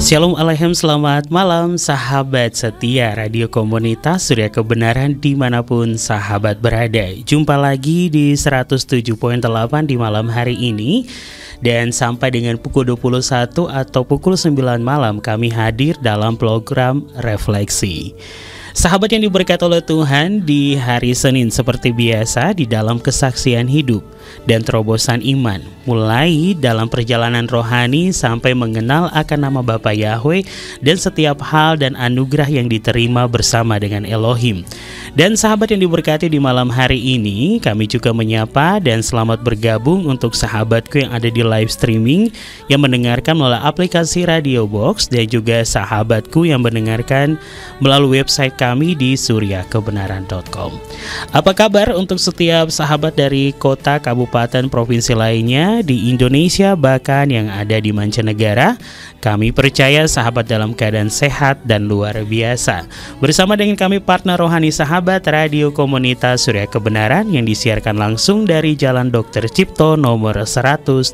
Shalom Aleichem, selamat malam sahabat setia Radio Komunitas Surya Kebenaran dimanapun sahabat berada. Jumpa lagi di 107.8 di malam hari ini. Dan sampai dengan pukul 21 atau pukul 9 malam kami hadir dalam program Refleksi. Sahabat yang diberkati oleh Tuhan, di hari Senin seperti biasa di dalam kesaksian hidup dan terobosan iman, mulai dalam perjalanan rohani sampai mengenal akan nama Bapa Yahweh dan setiap hal dan anugerah yang diterima bersama dengan Elohim. Dan sahabat yang diberkati di malam hari ini, kami juga menyapa dan selamat bergabung untuk sahabatku yang ada di live streaming yang mendengarkan melalui aplikasi Radio Box, dan juga sahabatku yang mendengarkan melalui website kami di suryakebenaran.com. Apa kabar untuk setiap sahabat dari kota, kabupaten, provinsi lainnya di Indonesia, bahkan yang ada di mancanegara? Kami percaya sahabat dalam keadaan sehat dan luar biasa. Bersama dengan kami partner rohani sahabat Radio Komunitas Surya Kebenaran yang disiarkan langsung dari Jalan Dr. Cipto nomor 120.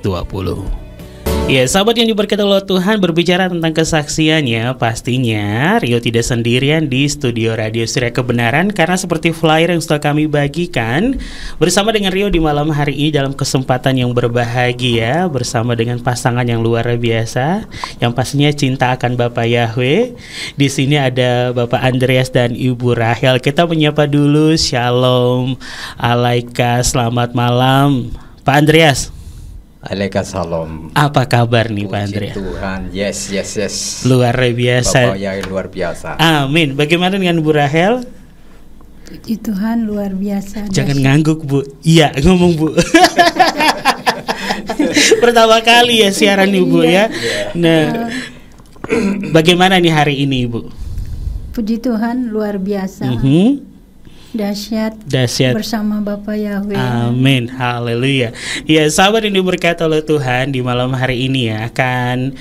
Ya, sahabat yang diberkati oleh Tuhan, berbicara tentang kesaksiannya, pastinya Rio tidak sendirian di studio Radio Surya Kebenaran, karena seperti flyer yang sudah kami bagikan, bersama dengan Rio di malam hari ini dalam kesempatan yang berbahagia bersama dengan pasangan yang luar biasa, yang pastinya cinta akan Bapak Yahweh. Di sini ada Bapak Andreas dan Ibu Rahel. Kita menyapa dulu. Shalom Alaika, selamat malam Pak Andreas. Waalaikumsalam. Apa kabar nih Pak Andreas? Tuhan, yes. Luar biasa. Bapak yang luar biasa. Amin. Bagaimana dengan Bu Rahel? Puji Tuhan, luar biasa. Jangan ngangguk Bu. Iya, ngomong Bu. Pertama kali ya siaran nih Bu ya. Nah, bagaimana nih hari ini Bu? Puji Tuhan, luar biasa. Dahsyat bersama Bapak Yahweh. Amin, haleluya. Ya, sahabat yang diberkati oleh Tuhan, di malam hari ini ya akan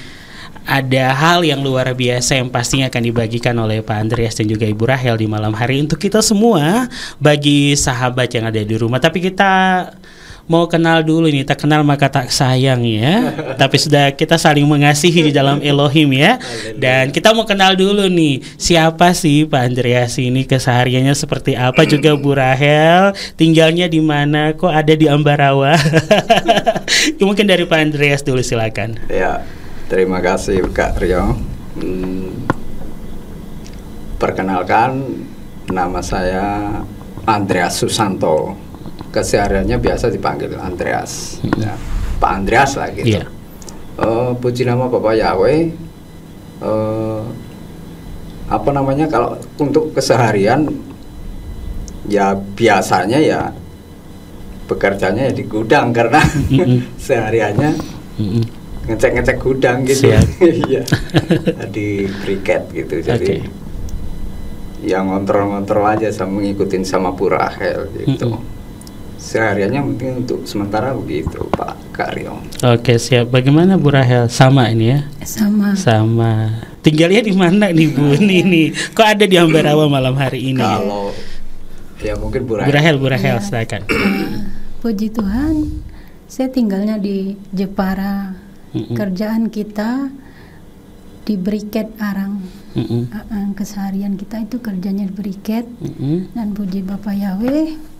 ada hal yang luar biasa yang pastinya akan dibagikan oleh Pak Andreas dan juga Ibu Rahel di malam hari untuk kita semua, bagi sahabat yang ada di rumah. Tapi kita mau kenal dulu nih, tak kenal maka tak sayang ya. Tapi sudah kita saling mengasihi di dalam Elohim ya. Dan kita mau kenal dulu nih, siapa sih Pak Andreas ini, kesehariannya seperti apa, juga Bu Rahel tinggalnya di mana, kok ada di Ambarawa. Mungkin dari Pak Andreas dulu, silakan. Ya, terima kasih Kak Rio. Perkenalkan, nama saya Andreas Susanto. Kesehariannya biasa dipanggil Andreas, ya, Pak Andreas lah gitu. Yeah. Puji nama Bapak Yahweh. Apa namanya, kalau untuk keseharian ya biasanya ya bekerjanya ya di gudang, karena sehariannya ngecek gudang gitu. Iya. Di briket gitu. Jadi yang ngontrol aja, sama ngikutin sama Bu Rahel gitu. Sehariannya mungkin untuk sementara begitu Pak Kak Rio. Oke, siap. Bagaimana Bu Rahel? Sama ini ya? Sama. Tinggalnya di mana nih Bu? Nih. Kok ada di Ambarawa malam hari ini? Kalau ya mungkin Bu Rahel. Bu Rahel, silakan. Puji Tuhan, saya tinggalnya di Jepara. Kerjaan kita di briket arang. Keseharian kita itu kerjanya di briket. Dan puji Bapak Yahweh,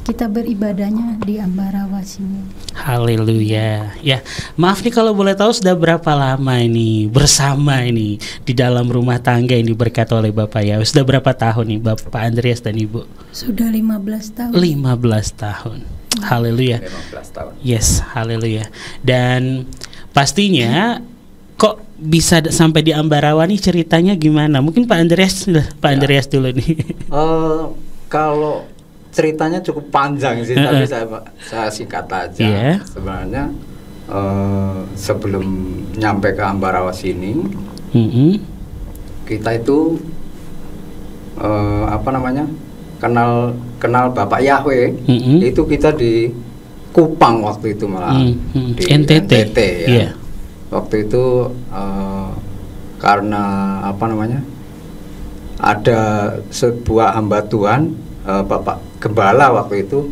kita beribadahnya di Ambarawa sini. Haleluya. Ya, maaf nih kalau boleh tahu, sudah berapa lama ini bersama ini di dalam rumah tangga yang diberkati oleh Bapak ya? Sudah berapa tahun nih Bapak Andreas dan Ibu? Sudah 15 tahun. 15 tahun. Haleluya. 15 tahun. Yes, haleluya. Dan pastinya kok bisa sampai di Ambarawa nih, ceritanya gimana? Mungkin Pak Andreas dulu nih. Kalau ceritanya cukup panjang sih, tapi saya singkat aja. Sebenarnya sebelum nyampe ke Ambarawa sini, kita itu apa namanya, kenal Bapak Yahweh. Itu kita di Kupang waktu itu, malah di NTT ya. Waktu itu karena apa namanya, ada sebuah hamba Tuhan, Bapak Gembala waktu itu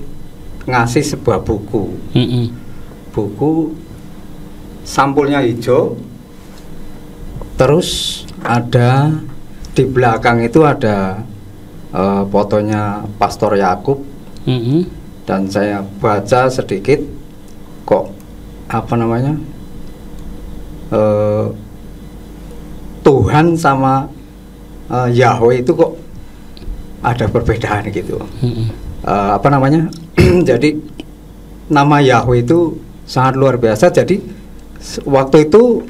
ngasih sebuah buku. Buku sampulnya hijau, Terus ada di belakang itu ada fotonya Pastor Yakub. Dan saya baca sedikit, kok apa namanya, Tuhan sama Yahweh itu kok ada perbedaan gitu. Apa namanya? Jadi nama Yahweh itu sangat luar biasa. Jadi waktu itu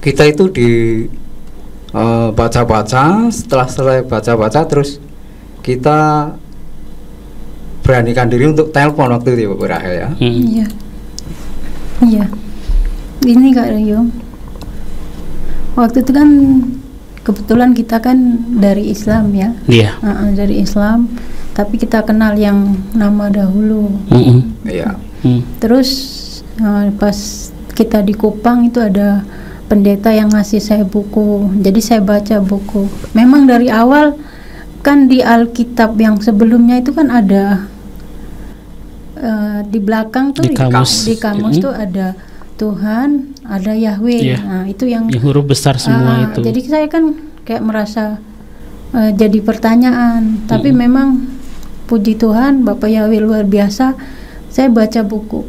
kita itu di baca-baca, setelah selesai baca-baca terus kita beranikan diri untuk telepon waktu itu, Bu Rahel ya. Iya. Iya. Ini Kak Rio. Waktu itu kan kebetulan kita kan dari Islam ya. Iya. Dari Islam, tapi kita kenal yang nama dahulu. Iya. Terus pas kita di Kupang itu ada pendeta yang ngasih saya buku. Jadi saya baca buku. Memang dari awal kan di Alkitab yang sebelumnya itu kan ada di belakang tuh di kamus tuh ada Tuhan, ada Yahweh. Nah, itu yang huruf besar semua itu. Jadi saya kan kayak merasa jadi pertanyaan, tapi memang puji Tuhan Bapak Yahweh luar biasa. Saya baca buku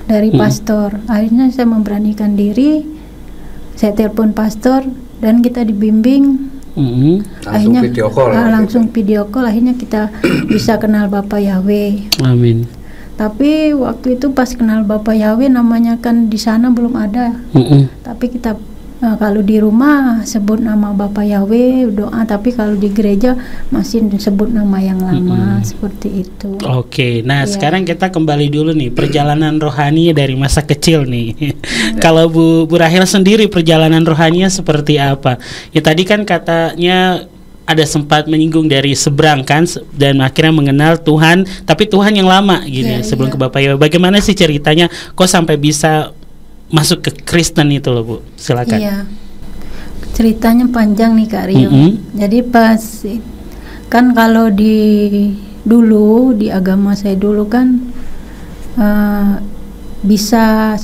dari pastor. Akhirnya saya memberanikan diri. Saya telepon pastor dan kita dibimbing. Akhirnya langsung video call. Akhirnya kita bisa kenal Bapak Yahweh. Amin. Tapi waktu itu pas kenal Bapak Yahweh, namanya kan di sana belum ada. Tapi kita kalau di rumah sebut nama Bapak Yahweh doa, tapi kalau di gereja masih disebut nama yang lama seperti itu. Oke, nah sekarang kita kembali dulu nih perjalanan rohani dari masa kecil nih. Kalau Bu Rahel sendiri perjalanan rohaninya seperti apa? Ya tadi kan katanya ada sempat menyinggung dari seberang kan, dan akhirnya mengenal Tuhan, tapi Tuhan yang lama gitu ya, sebelum ke Bapak Yahweh. Bagaimana sih ceritanya kok sampai bisa masuk ke Kristen itu loh Bu? Silakan. Iya, ceritanya panjang nih Kak Rio. Jadi pas kan kalau dulu di agama saya dulu kan bisa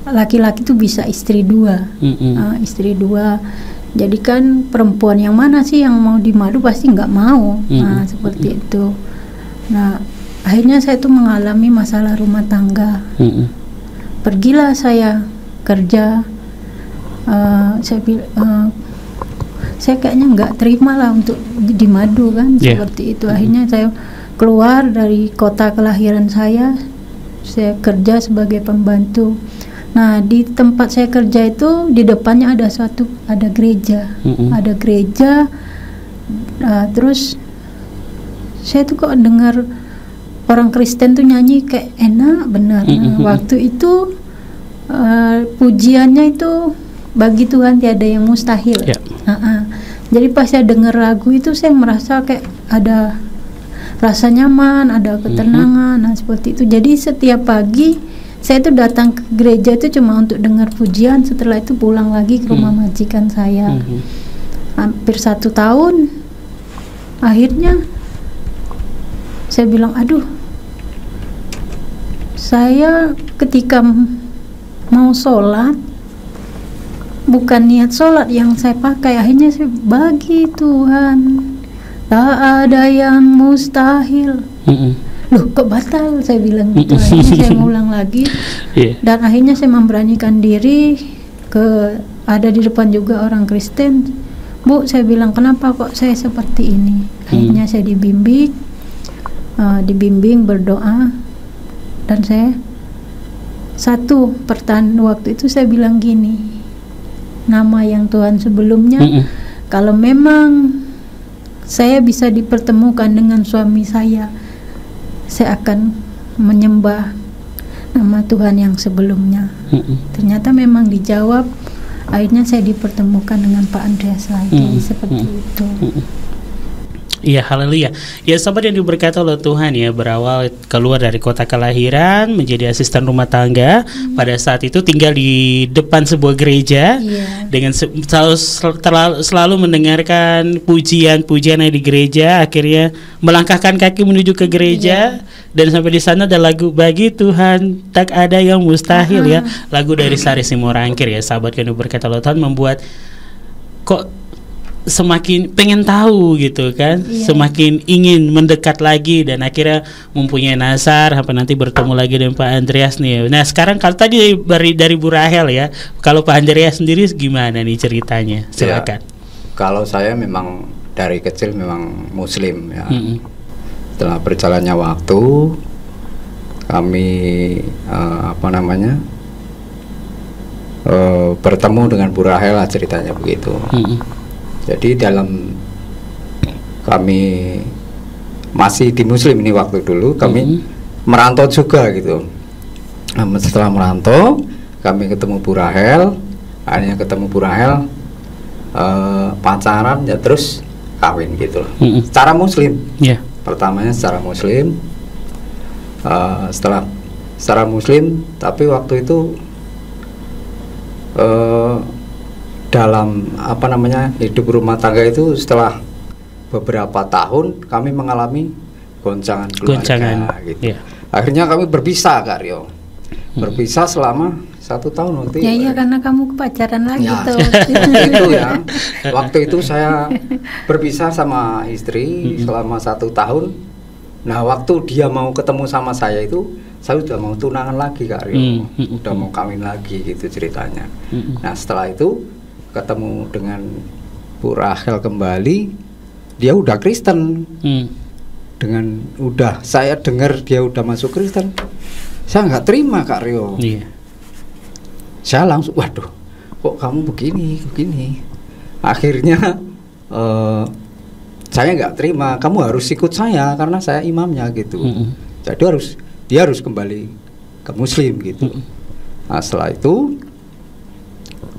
laki-laki tuh bisa istri dua. Istri dua. Jadi kan perempuan yang mana sih yang mau dimadu pasti nggak mau. Nah seperti itu. Nah akhirnya saya tuh mengalami masalah rumah tangga. Pergilah saya kerja. Saya kayaknya nggak terima lah untuk dimadu kan, seperti itu. Akhirnya saya keluar dari kota kelahiran saya kerja sebagai pembantu. Nah di tempat saya kerja itu di depannya ada gereja, ada gereja. Terus saya tuh kok dengar orang Kristen tuh nyanyi kayak enak benar. Nah, waktu itu pujiannya itu bagi Tuhan tiada yang mustahil. Jadi pas saya dengar lagu itu saya merasa kayak ada rasa nyaman, ada ketenangan. Nah seperti itu. Jadi setiap pagi saya tuh datang ke gereja itu cuma untuk dengar pujian. Setelah itu pulang lagi ke rumah majikan saya. Hampir 1 tahun. Akhirnya saya bilang, aduh, saya ketika mau sholat bukan niat sholat yang saya pakai. Akhirnya saya bagi Tuhan tak ada yang mustahil. Loh kok batal, saya bilang gitu. Akhirnya saya ngulang lagi. Dan akhirnya saya memberanikan diri ada di depan juga orang Kristen. Bu, saya bilang kenapa kok saya seperti ini. Akhirnya saya dibimbing berdoa. Dan saya waktu itu saya bilang gini, nama yang Tuhan sebelumnya, kalau memang saya bisa dipertemukan dengan suami saya akan menyembah nama Tuhan yang sebelumnya. Ternyata memang dijawab. Akhirnya saya dipertemukan dengan Pak Andreas lagi. Seperti itu. Iya, haleluya. Ya sobat yang diberkati oleh Tuhan ya, berawal keluar dari kota kelahiran menjadi asisten rumah tangga. Pada saat itu tinggal di depan sebuah gereja, dengan selalu mendengarkan pujian-pujian di gereja. Akhirnya melangkahkan kaki menuju ke gereja, dan sampai di sana ada lagu bagi Tuhan tak ada yang mustahil ya, lagu dari Sari Simorangkir ya. Sahabat yang diberkati oleh Tuhan membuat kok semakin pengen tahu gitu kan, Iya. semakin ingin mendekat lagi dan akhirnya mempunyai nasar sampai nanti bertemu lagi dengan Pak Andreas nih. Nah sekarang kalau tadi dari Bu Rahel ya, kalau Pak Andreas sendiri gimana nih ceritanya? Silakan. Kalau saya memang dari kecil memang Muslim ya. Mm-mm. Setelah berjalannya waktu, kami bertemu dengan Bu Rahel lah, ceritanya begitu. Mm-mm. Jadi dalam kami masih di Muslim ini waktu dulu, kami merantau juga gitu. Nah, setelah merantau, kami ketemu Bu Rahel, akhirnya ketemu Bu Rahel, pacaran ya terus kawin gitu. Secara Muslim. Yeah. Pertamanya secara Muslim, secara Muslim, tapi waktu itu dalam hidup rumah tangga itu setelah beberapa tahun kami mengalami goncangan keluarga gitu. Yeah. Akhirnya kami berpisah, Kak Rio. Berpisah selama 1 tahun waktu itu. Iya karena kamu pacaran lagi Ya, tuh. waktu itu ya. Waktu itu saya berpisah sama istri selama 1 tahun. Nah, waktu dia mau ketemu sama saya itu, saya udah mau tunangan lagi, Kak Rio. Udah mau kawin lagi gitu ceritanya. Nah, setelah itu ketemu dengan Bu Rahel kembali, dia udah Kristen. Dengan udah saya dengar dia udah masuk Kristen, saya nggak terima, Kak Rio. Iya. Saya langsung, waduh, kok kamu begini. Akhirnya saya nggak terima, kamu harus ikut saya karena saya imamnya gitu. Jadi dia harus kembali ke Muslim gitu. Nah, setelah itu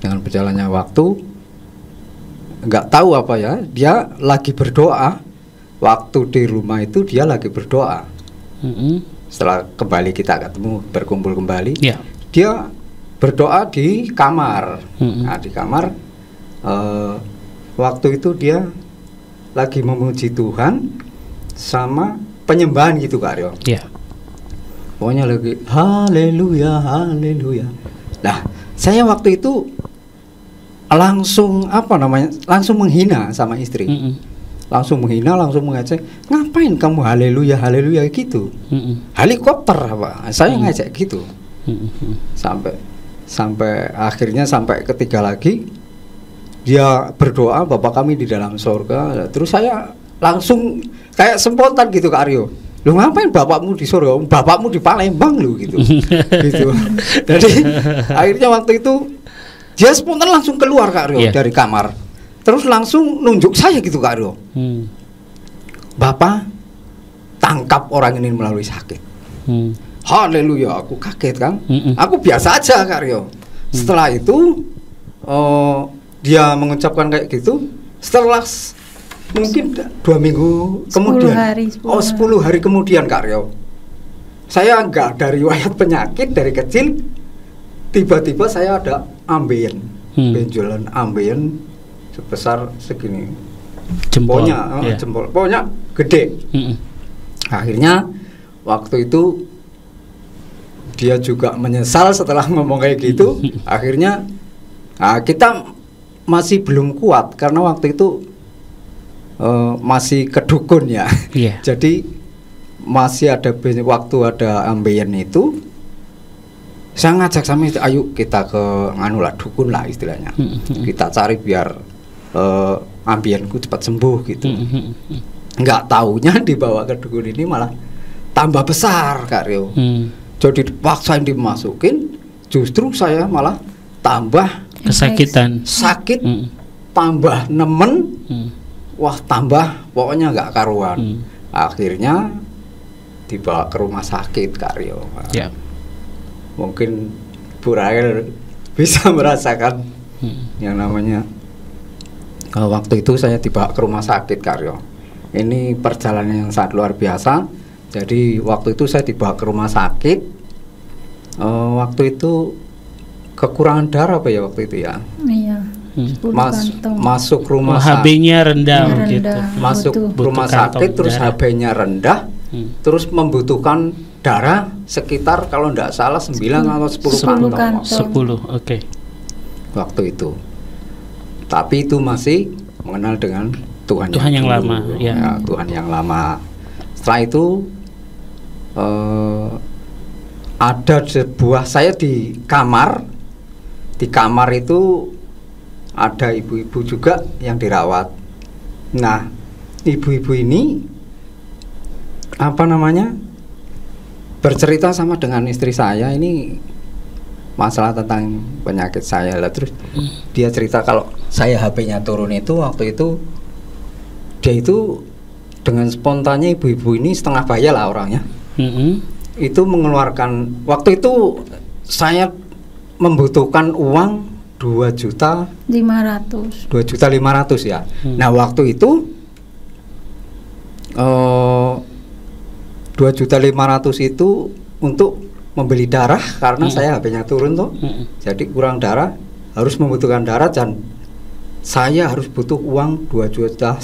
dengan berjalannya waktu, nggak tahu apa ya, dia lagi berdoa. Waktu di rumah itu dia lagi berdoa. Setelah kembali kita ketemu, berkumpul kembali, Yeah. dia berdoa di kamar. Nah, di kamar waktu itu dia lagi memuji Tuhan sama penyembahan gitu, Kak Rio. Yeah. Pokoknya lagi haleluya, haleluya. Nah, saya waktu itu langsung langsung menghina sama istri. Langsung menghina, langsung mengajak, ngapain kamu haleluya, haleluya gitu. Helikopter apa? Saya ngajak gitu. Sampai akhirnya sampai ketiga lagi dia berdoa, Bapa kami di dalam surga. Terus saya langsung kayak spontan gitu, Kak Aryo. Lu ngapain bapakmu di surga? Bapakmu di Palembang lu gitu. Gitu. Jadi akhirnya waktu itu dia spontan langsung keluar, Kak Aryo, dari kamar. Terus langsung nunjuk saya gitu, Kak Aryo. Bapak tangkap orang ini melalui sakit. Haleluya, aku kaget kan. Aku biasa aja, Kak Rio. Setelah itu dia mengucapkan kayak gitu. Setelah mungkin 2 minggu kemudian, 10 hari kemudian, Kak Rio, saya nggak ada riwayat penyakit dari kecil. Tiba-tiba saya ada ambeien, benjolan ambeien sebesar segini. Jempolnya, jempol, pokoknya gede. Akhirnya waktu itu dia juga menyesal setelah ngomong kayak gitu. Akhirnya kita masih belum kuat karena waktu itu masih kedukun ya. Jadi masih ada waktu ada ambeien itu, saya ngajak sama istri, ayo kita ke dukun lah istilahnya. Kita cari biar ambienku cepat sembuh gitu. Nggak taunya dibawa ke dukun ini malah tambah besar, Kak Rio. Jadi dipaksain dimasukin, justru saya malah tambah kesakitan, sakit, tambah nemen, wah tambah pokoknya nggak karuan. Akhirnya dibawa ke rumah sakit, Kak Rio. Mungkin Bu Rahel bisa merasakan yang namanya waktu itu saya dibawa ke rumah sakit, Kak Rio. Ini perjalanan yang sangat luar biasa. Jadi waktu itu saya dibawa ke rumah sakit. Waktu itu kekurangan darah apa ya waktu itu ya? Iya. Masuk rumah sakit. HB-nya rendah gitu. Masuk rumah sakit terus HB-nya rendah. Terus membutuhkan darah sekitar kalau tidak salah 9 atau 10 kantong. 10, oke. Waktu itu. Tapi itu masih mengenal dengan Tuhan yang dulu. lama, ya. Ya, Tuhan yang lama. Setelah itu ada sebuah, saya di kamar itu ada ibu-ibu juga yang dirawat. Nah, ibu-ibu ini bercerita sama dengan istri saya ini masalah tentang penyakit saya lah. Terus dia cerita kalau saya HP-nya turun itu waktu itu, dia itu dengan spontannya, ibu-ibu ini setengah baya lah orangnya, itu mengeluarkan, waktu itu saya membutuhkan uang 2.500.000 ya. Nah waktu itu 2.500.000 itu untuk membeli darah karena saya HP-nya turun tuh, jadi kurang darah, harus membutuhkan darah, dan saya harus butuh uang 2,5 juta.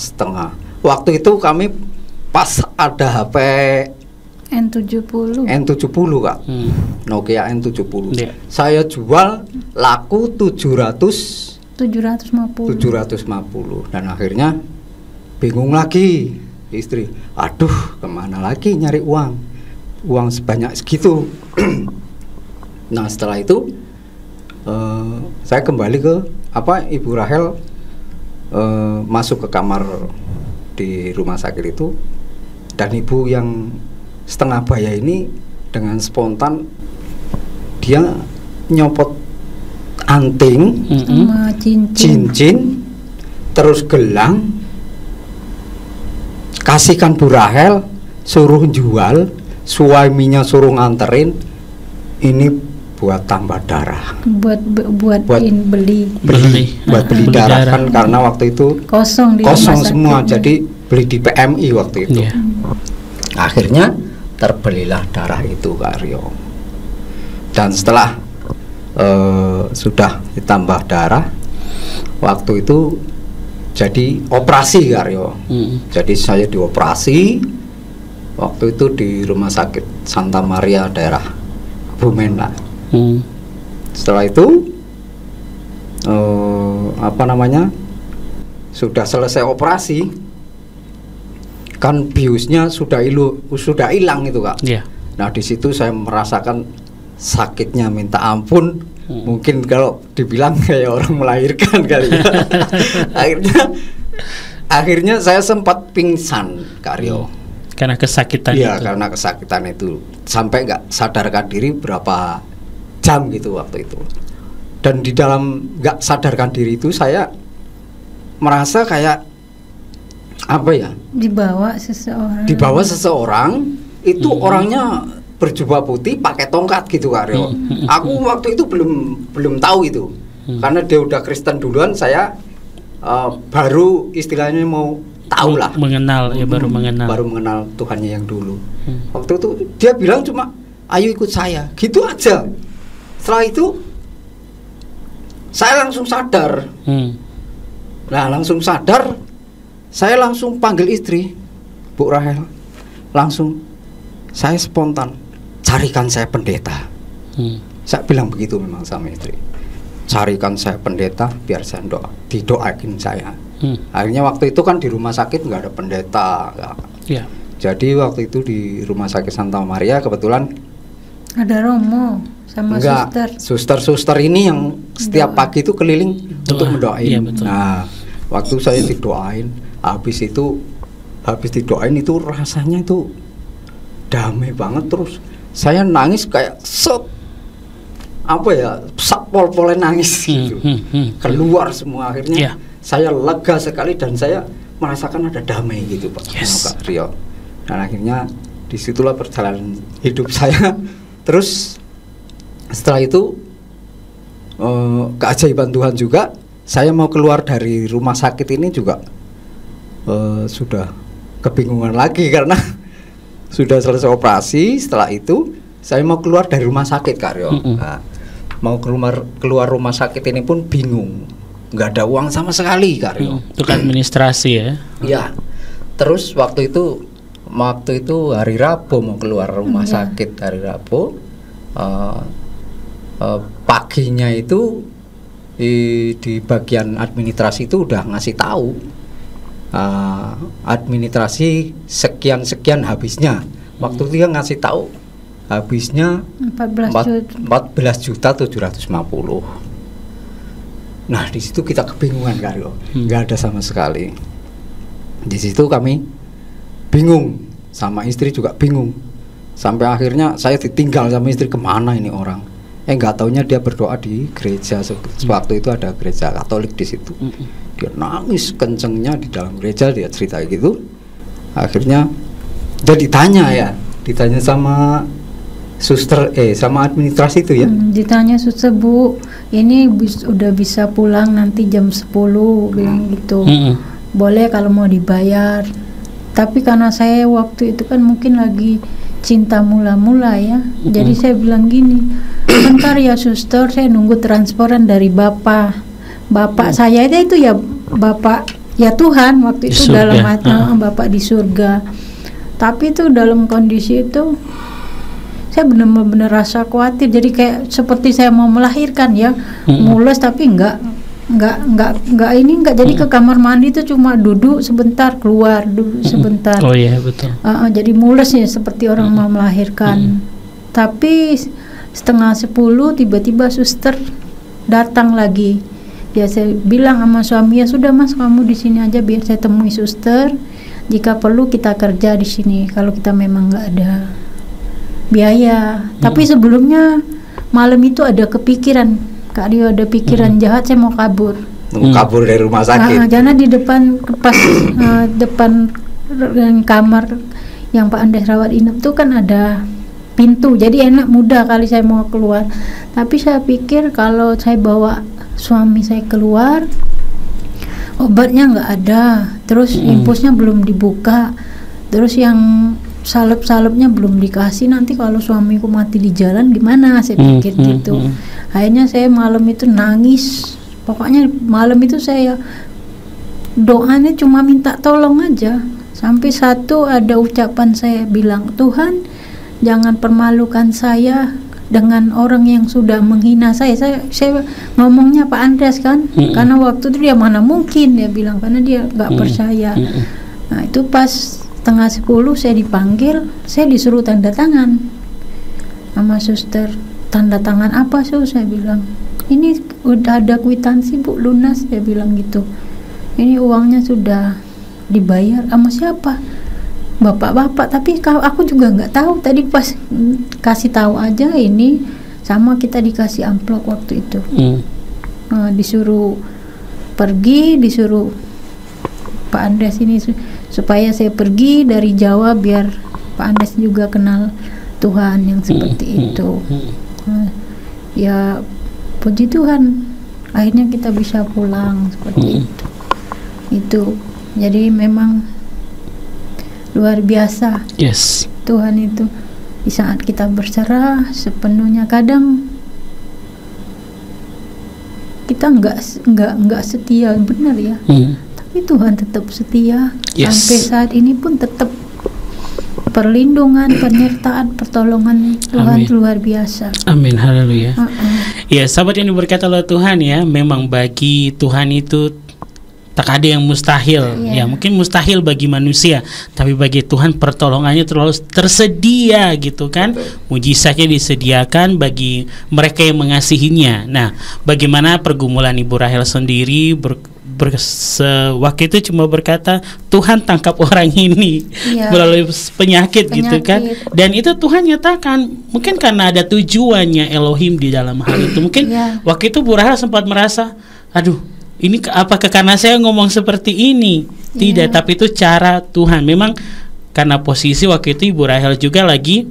Waktu itu kami pas ada HP N70 Kak, Nokia N70. Saya jual laku 750. Dan akhirnya bingung lagi istri, aduh kemana lagi nyari uang sebanyak segitu. Nah setelah itu saya kembali ke Ibu Rahel masuk ke kamar di rumah sakit itu, dan ibu yang setengah baya ini dengan spontan dia nyopot anting, cincin, terus gelang, kasihkan Bu Rahel, suruh jual, suaminya suruh nganterin, ini buat tambah darah, buat beli darah kan, karena waktu itu kosong semua, jadi beli di PMI waktu itu. Akhirnya terbelilah darah itu Kak Aryo. Dan setelah sudah ditambah darah, waktu itu jadi operasi Kak Aryo. Jadi saya dioperasi waktu itu di Rumah Sakit Santa Maria daerah Kebumen lah. Setelah itu sudah selesai operasi, kan biusnya sudah hilang itu Kak. Nah di situ saya merasakan sakitnya minta ampun. Mungkin kalau dibilang kayak orang melahirkan kali ya. akhirnya saya sempat pingsan Kak Aryo. Karena kesakitan itu. Karena kesakitan itu, sampai nggak sadarkan diri berapa jam gitu waktu itu. Dan di dalam nggak sadarkan diri itu saya merasa kayak dibawa seseorang itu orangnya berjubah putih pakai tongkat gitu Kak Aryo. Aku waktu itu belum tahu itu, karena dia udah Kristen duluan, saya baru istilahnya mau tahu lah, baru mengenal Tuhannya yang dulu. Waktu itu dia bilang cuma ayo ikut saya gitu aja. Setelah itu saya langsung sadar. Nah langsung sadar, saya langsung panggil istri, Bu Rahel, langsung saya spontan, carikan saya pendeta. Saya bilang begitu memang sama istri, carikan saya pendeta biar saya didoain saya. Akhirnya waktu itu kan di rumah sakit nggak ada pendeta. Jadi waktu itu di Rumah Sakit Santa Maria kebetulan ada Romo sama suster ini yang setiap pagi itu keliling untuk mendoain. Nah waktu saya didoain, habis didoain itu rasanya itu damai banget, terus saya nangis kayak pol-polnya nangis gitu. Keluar semua, akhirnya saya lega sekali dan saya merasakan ada damai gitu Pak Kak Rio. Dan akhirnya disitulah perjalanan hidup saya. Terus setelah itu keajaiban Tuhan juga, saya mau keluar dari rumah sakit ini juga sudah kebingungan lagi karena sudah selesai operasi. Setelah itu saya mau keluar dari rumah sakit Kak Rio. Nah, mau keluar rumah sakit ini pun bingung, nggak ada uang sama sekali Kak Rio. Untuk administrasi ya. Ya. Terus waktu itu hari Rabu mau keluar rumah sakit, hari Rabu paginya itu di bagian administrasi itu udah ngasih tahu administrasi sekian habisnya. Waktu itu dia ngasih tahu habisnya 14.750.000. Nah, di situ kita kebingungan Karyo, nggak ada sama sekali. Di situ kami bingung, sama istri juga bingung. Sampai akhirnya saya ditinggal sama istri, kemana ini orang? Nggak taunya dia berdoa di gereja. Waktu itu ada gereja Katolik di situ. Dia nangis kencengnya di dalam gereja, dia cerita gitu. Akhirnya dia ditanya sama suster sama administrasi itu ya. Ditanya suster, Bu, ini udah bisa pulang nanti jam 10, bilang gitu. Boleh kalau mau dibayar. Tapi karena saya waktu itu kan mungkin lagi cinta mula-mula ya. Jadi saya bilang gini, bentar ya suster, saya nunggu transferan dari Bapak saya itu ya Bapak ya Tuhan waktu itu dalam hati Bapak di surga. Tapi itu dalam kondisi itu saya benar-benar rasa khawatir. Jadi kayak seperti saya mau melahirkan ya, mules tapi enggak jadi ke kamar mandi itu cuma duduk sebentar, keluar duduk sebentar. Oh iya betul. Jadi mules ya seperti orang mau melahirkan. Tapi 9:30 tiba-tiba suster datang lagi. Ya saya bilang sama suami, ya sudah Mas, kamu di sini aja biar saya temui suster. Jika perlu kita kerja di sini. Kalau kita memang nggak ada biaya. Tapi sebelumnya malam itu ada kepikiran, Kak Rio, ada pikiran jahat, saya mau kabur. Kabur dari rumah sakit. Karena di depan pas depan kamar yang Pak Andes rawat inap itu kan ada pintu, jadi enak mudah kali saya mau keluar. Tapi saya pikir kalau saya bawa suami saya keluar, obatnya nggak ada, terus infusnya belum dibuka, terus yang salep-salepnya belum dikasih, nanti kalau suamiku mati di jalan gimana, saya pikir gitu. Akhirnya saya malam itu nangis, pokoknya malam itu saya doanya cuma minta tolong aja. Sampai satu ada ucapan saya bilang, Tuhan jangan permalukan saya dengan orang yang sudah menghina saya ngomongnya Pak Andreas kan, karena waktu itu dia mana mungkin dia bilang, karena dia nggak percaya. Nah itu pas 9:30 saya dipanggil, saya disuruh tanda tangan sama suster. Tanda tangan apa saya bilang, ini udah ada kwitansi Bu, lunas, saya bilang gitu. Ini uangnya sudah dibayar sama siapa? Bapak-bapak. Tapi aku juga nggak tahu, tadi pas kasih tahu aja ini, sama kita dikasih amplop waktu itu. Disuruh pergi, disuruh Pak Andes ini supaya saya pergi dari Jawa biar Pak Andes juga kenal Tuhan yang seperti itu. Ya puji Tuhan, akhirnya kita bisa pulang seperti itu. Jadi memang luar biasa. Yes. Tuhan itu di saat kita berserah sepenuhnya, kadang kita nggak setia, benar ya. Tapi Tuhan tetap setia. Sampai saat ini pun tetap perlindungan, penyertaan, pertolongan Tuhan luar biasa. Amin, haleluya. Ya, sahabat yang diberkati oleh Tuhan ya, memang bagi Tuhan itu tak ada yang mustahil. Ya mungkin mustahil bagi manusia, tapi bagi Tuhan pertolongannya terlalu tersedia gitu kan. Mujizatnya disediakan bagi mereka yang mengasihinya. Nah, bagaimana pergumulan Ibu Rahel sendiri waktu itu cuma berkata, Tuhan tangkap orang ini melalui penyakit gitu kan. Dan itu Tuhan nyatakan, mungkin karena ada tujuannya Elohim di dalam hal itu. Mungkin waktu itu Bu Rahel sempat merasa, aduh, ini apakah karena saya ngomong seperti ini? Tidak, tapi itu cara Tuhan. Memang karena posisi waktu itu Ibu Rahel juga lagi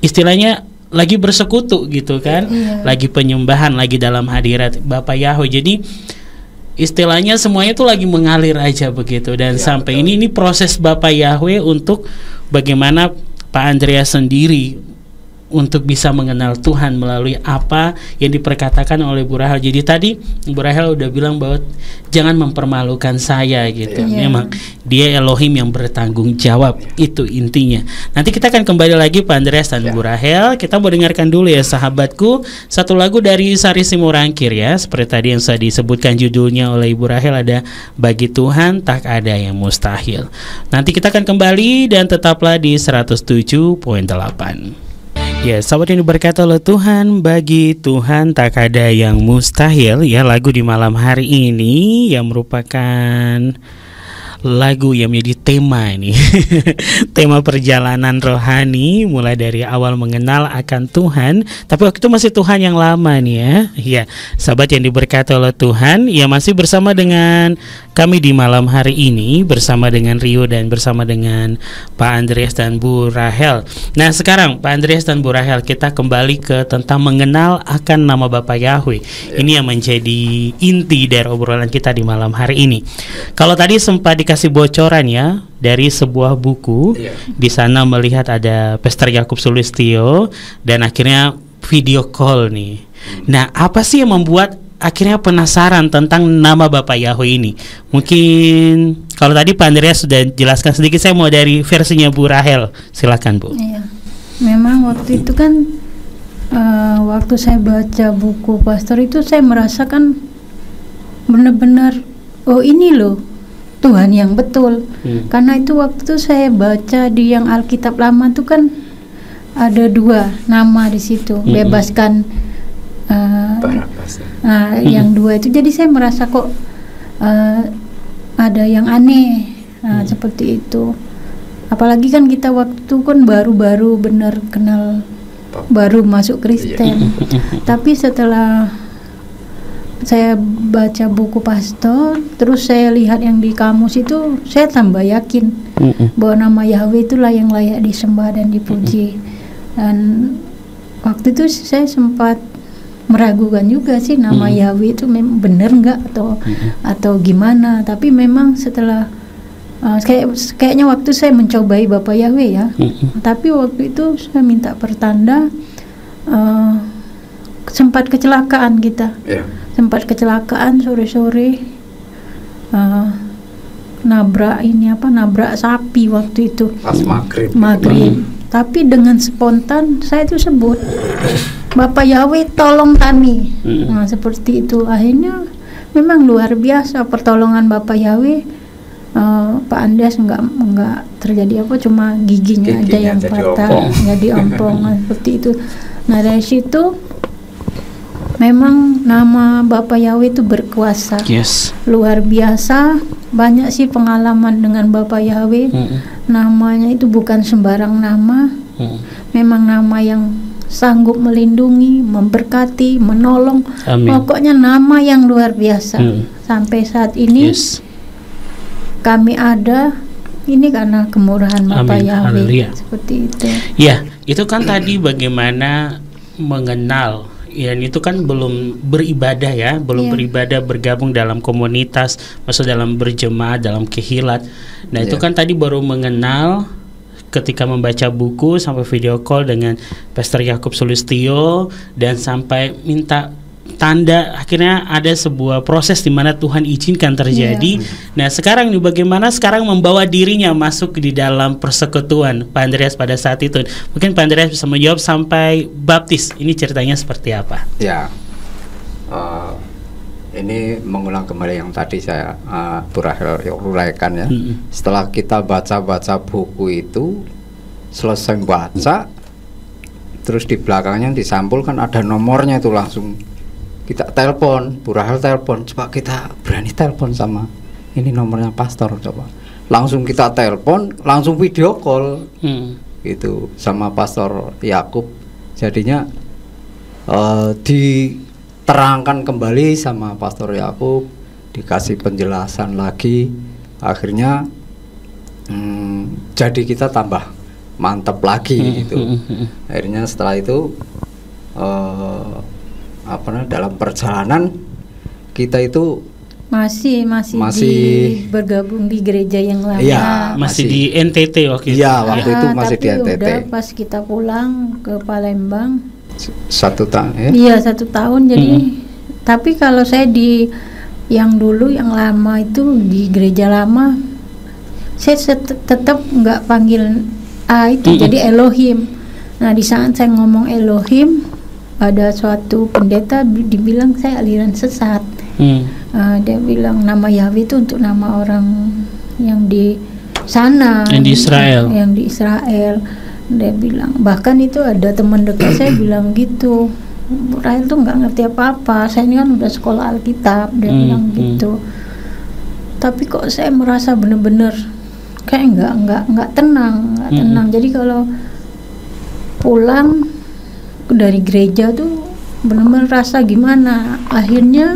istilahnya lagi bersekutu gitu kan, lagi penyembahan, lagi dalam hadirat Bapak Yahweh. Jadi istilahnya semuanya itu lagi mengalir aja begitu. Dan sampai betul. ini proses Bapak Yahweh untuk bagaimana Pak Andreas sendiri untuk bisa mengenal Tuhan melalui apa yang diperkatakan oleh Bu Rahel. Jadi tadi Bu Rahel udah bilang bahwa jangan mempermalukan saya gitu. Memang dia Elohim yang bertanggung jawab, itu intinya. Nanti kita akan kembali lagi Pak Andreas dan Bu Rahel. Kita mau dengarkan dulu ya sahabatku satu lagu dari Sari Simorangkir ya. Seperti tadi yang sudah disebutkan judulnya oleh Ibu Rahel, ada Bagi Tuhan Tak Ada Yang Mustahil. Nanti kita akan kembali dan tetaplah di 107.8. Ya, sahabat yang diberkati oleh Tuhan, bagi Tuhan tak ada yang mustahil. Ya, lagu di malam hari ini yang merupakan lagu yang menjadi tema ini tema perjalanan rohani, mulai dari awal mengenal akan Tuhan, tapi waktu itu masih Tuhan yang lama nih ya. Ya, sahabat yang diberkati oleh Tuhan, ya masih bersama dengan kami di malam hari ini, bersama dengan Rio dan bersama dengan Pak Andreas dan Bu Rahel. Nah sekarang Pak Andreas dan Bu Rahel, kita kembali ke tentang mengenal akan nama Bapa Yahweh. Ini yang menjadi inti dari obrolan kita di malam hari ini. Kalau tadi sempat dikasih bocoran ya dari sebuah buku, di sana melihat ada Pastor Yakub Sulistyo dan akhirnya video call nih. Nah, apa sih yang membuat akhirnya penasaran tentang nama Bapa Yahweh ini? Mungkin kalau tadi Pak Andreas sudah jelaskan sedikit, saya mau dari versinya Bu Rahel. Silakan Bu. Iya. Memang waktu itu kan waktu saya baca buku pastor itu saya merasakan benar-benar oh ini loh Tuhan yang betul. Karena itu waktu itu saya baca di yang Alkitab Lama itu kan ada 2 nama di situ, bebaskan yang 2 itu. Jadi saya merasa kok ada yang aneh, seperti itu. Apalagi kan kita waktu itu kan baru-baru benar kenal, baru masuk Kristen. Tapi setelah saya baca buku pastor, terus saya lihat yang di kamus itu, saya tambah yakin bahwa nama Yahweh itulah yang layak disembah dan dipuji. Dan waktu itu saya sempat meragukan juga sih nama Yahweh itu memang benar nggak atau gimana. Tapi memang setelah kayaknya waktu saya mencobai Bapa Yahweh ya, tapi waktu itu saya minta pertanda, sempat kecelakaan kita. Sempat kecelakaan sore-sore, nabrak sapi waktu itu pas maghrib. Tapi dengan spontan saya itu sebut Bapa Yahweh tolong kami. Nah seperti itu. Akhirnya memang luar biasa pertolongan Bapa Yahweh. Pak Andreas enggak terjadi apa, cuma giginya aja yang patah, jadi ompong seperti itu. Nah dari situ memang nama Bapa Yahweh itu berkuasa, luar biasa. Banyak sih pengalaman dengan Bapa Yahweh. Namanya itu bukan sembarang nama. Memang nama yang sanggup melindungi, memberkati, menolong. Pokoknya nama yang luar biasa. Sampai saat ini kami ada, ini karena kemurahan Bapa Yahweh. Seperti itu. Ya, itu kan tadi bagaimana mengenal. Ya, itu kan belum beribadah ya, beribadah, bergabung dalam komunitas, masuk dalam berjemaat, dalam kehilat. Nah itu kan tadi baru mengenal ketika membaca buku, sampai video call dengan Pastor Yakub Sulistyo, dan sampai minta tanda. Akhirnya ada sebuah proses di mana Tuhan izinkan terjadi. Nah sekarang nih bagaimana sekarang membawa dirinya masuk di dalam persekutuan Pak Andreas pada saat itu. Mungkin Pak Andreas bisa menjawab sampai baptis. Ini ceritanya seperti apa? Ya, ini mengulang kembali yang tadi saya uraikan ya. Setelah kita baca buku itu, selesai baca, terus di belakangnya disampulkan ada nomornya, itu langsung kita telepon, Bu Rahel telepon, coba kita berani telepon sama ini nomornya pastor, coba. Langsung kita telepon, langsung video call, gitu sama Pastor Yakub. Jadinya diterangkan kembali sama Pastor Yakub, dikasih penjelasan lagi. Akhirnya jadi kita tambah mantap lagi gitu. Akhirnya setelah itu dalam perjalanan kita itu Masih bergabung di gereja yang lama. Iya, Masih di NTT waktu itu. Iya, waktu itu masih tapi di NTT. udah pas kita pulang ke Palembang. 1 tahun ya? Iya, 1 tahun. Jadi tapi kalau saya di yang dulu yang lama itu di gereja lama, saya tetap nggak panggil itu jadi Elohim. Nah, di saat saya ngomong Elohim, ada suatu pendeta dibilang saya aliran sesat. Dia bilang nama Yahweh itu untuk nama orang yang di sana, yang di Israel. Dia bilang, bahkan itu ada teman dekat saya bilang gitu, Rahel tuh nggak ngerti apa-apa, saya ini kan udah sekolah Alkitab. Dia bilang gitu. Tapi kok saya merasa bener-bener kayak nggak tenang. Jadi kalau pulang dari gereja tuh benar-benar rasa gimana. Akhirnya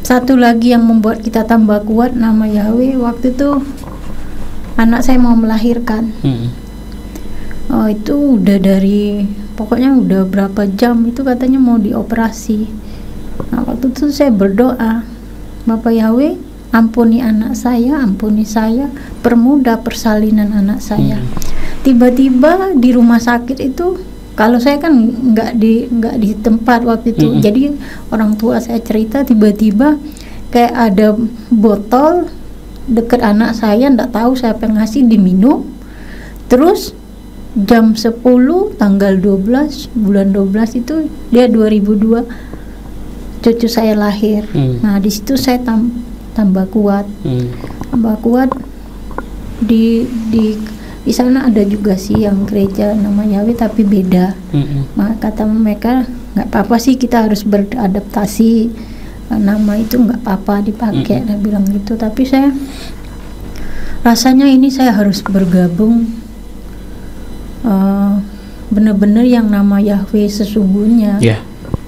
satu lagi yang membuat kita tambah kuat nama Yahweh, waktu itu anak saya mau melahirkan. Itu udah pokoknya udah berapa jam itu katanya mau dioperasi. Nah, waktu itu saya berdoa, Bapak Yahweh, ampuni anak saya, ampuni saya, permudah persalinan anak saya. Tiba-tiba di rumah sakit itu, kalau saya kan nggak di tempat waktu itu, jadi orang tua saya cerita tiba-tiba kayak ada botol deket anak saya, nggak tahu siapa yang ngasih, diminum. Terus jam 10 tanggal 12 bulan 12 itu dia 2002 cucu saya lahir. Nah, di situ saya tambah kuat. Tambah kuat di sana ada juga sih yang gereja nama Yahweh tapi beda. Kata mereka nggak apa-apa sih, kita harus beradaptasi, nama itu nggak apa-apa dipakai. Dia bilang gitu. Tapi saya rasanya ini saya harus bergabung benar-benar yang nama Yahweh sesungguhnya.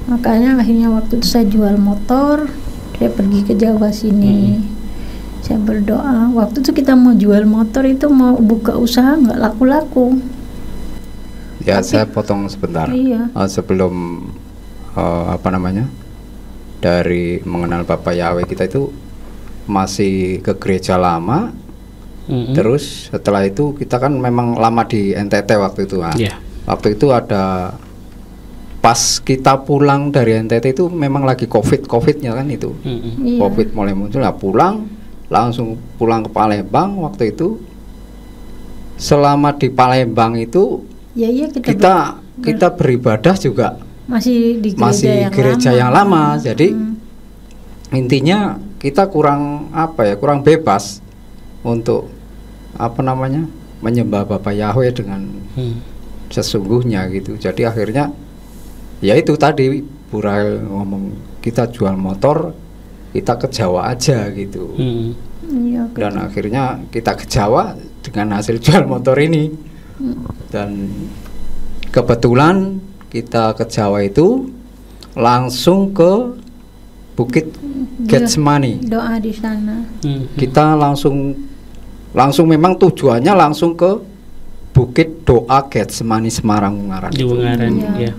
Makanya akhirnya waktu itu saya jual motor, saya pergi ke Jawa sini. Saya berdoa, waktu itu kita mau jual motor itu mau buka usaha nggak laku-laku. Ya, saya potong sebentar. Iya. Sebelum dari mengenal Bapak Yahweh, kita itu masih ke gereja lama. Terus setelah itu kita kan memang lama di NTT waktu itu. Waktu itu ada, pas kita pulang dari NTT itu memang lagi COVID-nya kan itu. COVID mulai muncul, langsung pulang ke Palembang. Waktu itu selama di Palembang itu kita beribadah juga masih di gereja yang lama. Jadi intinya kita kurang bebas untuk menyembah Bapak Yahweh dengan sesungguhnya gitu. Jadi akhirnya ya itu tadi Bu Rahel ngomong, kita jual motor, kita ke Jawa aja gitu. Dan akhirnya kita ke Jawa dengan hasil jual motor ini. Dan kebetulan kita ke Jawa itu langsung ke Bukit Getsemani. Doa di sana. Kita langsung memang tujuannya langsung ke Bukit Doa Getsemani Semarang Ungaran. Di Ungaran, ya.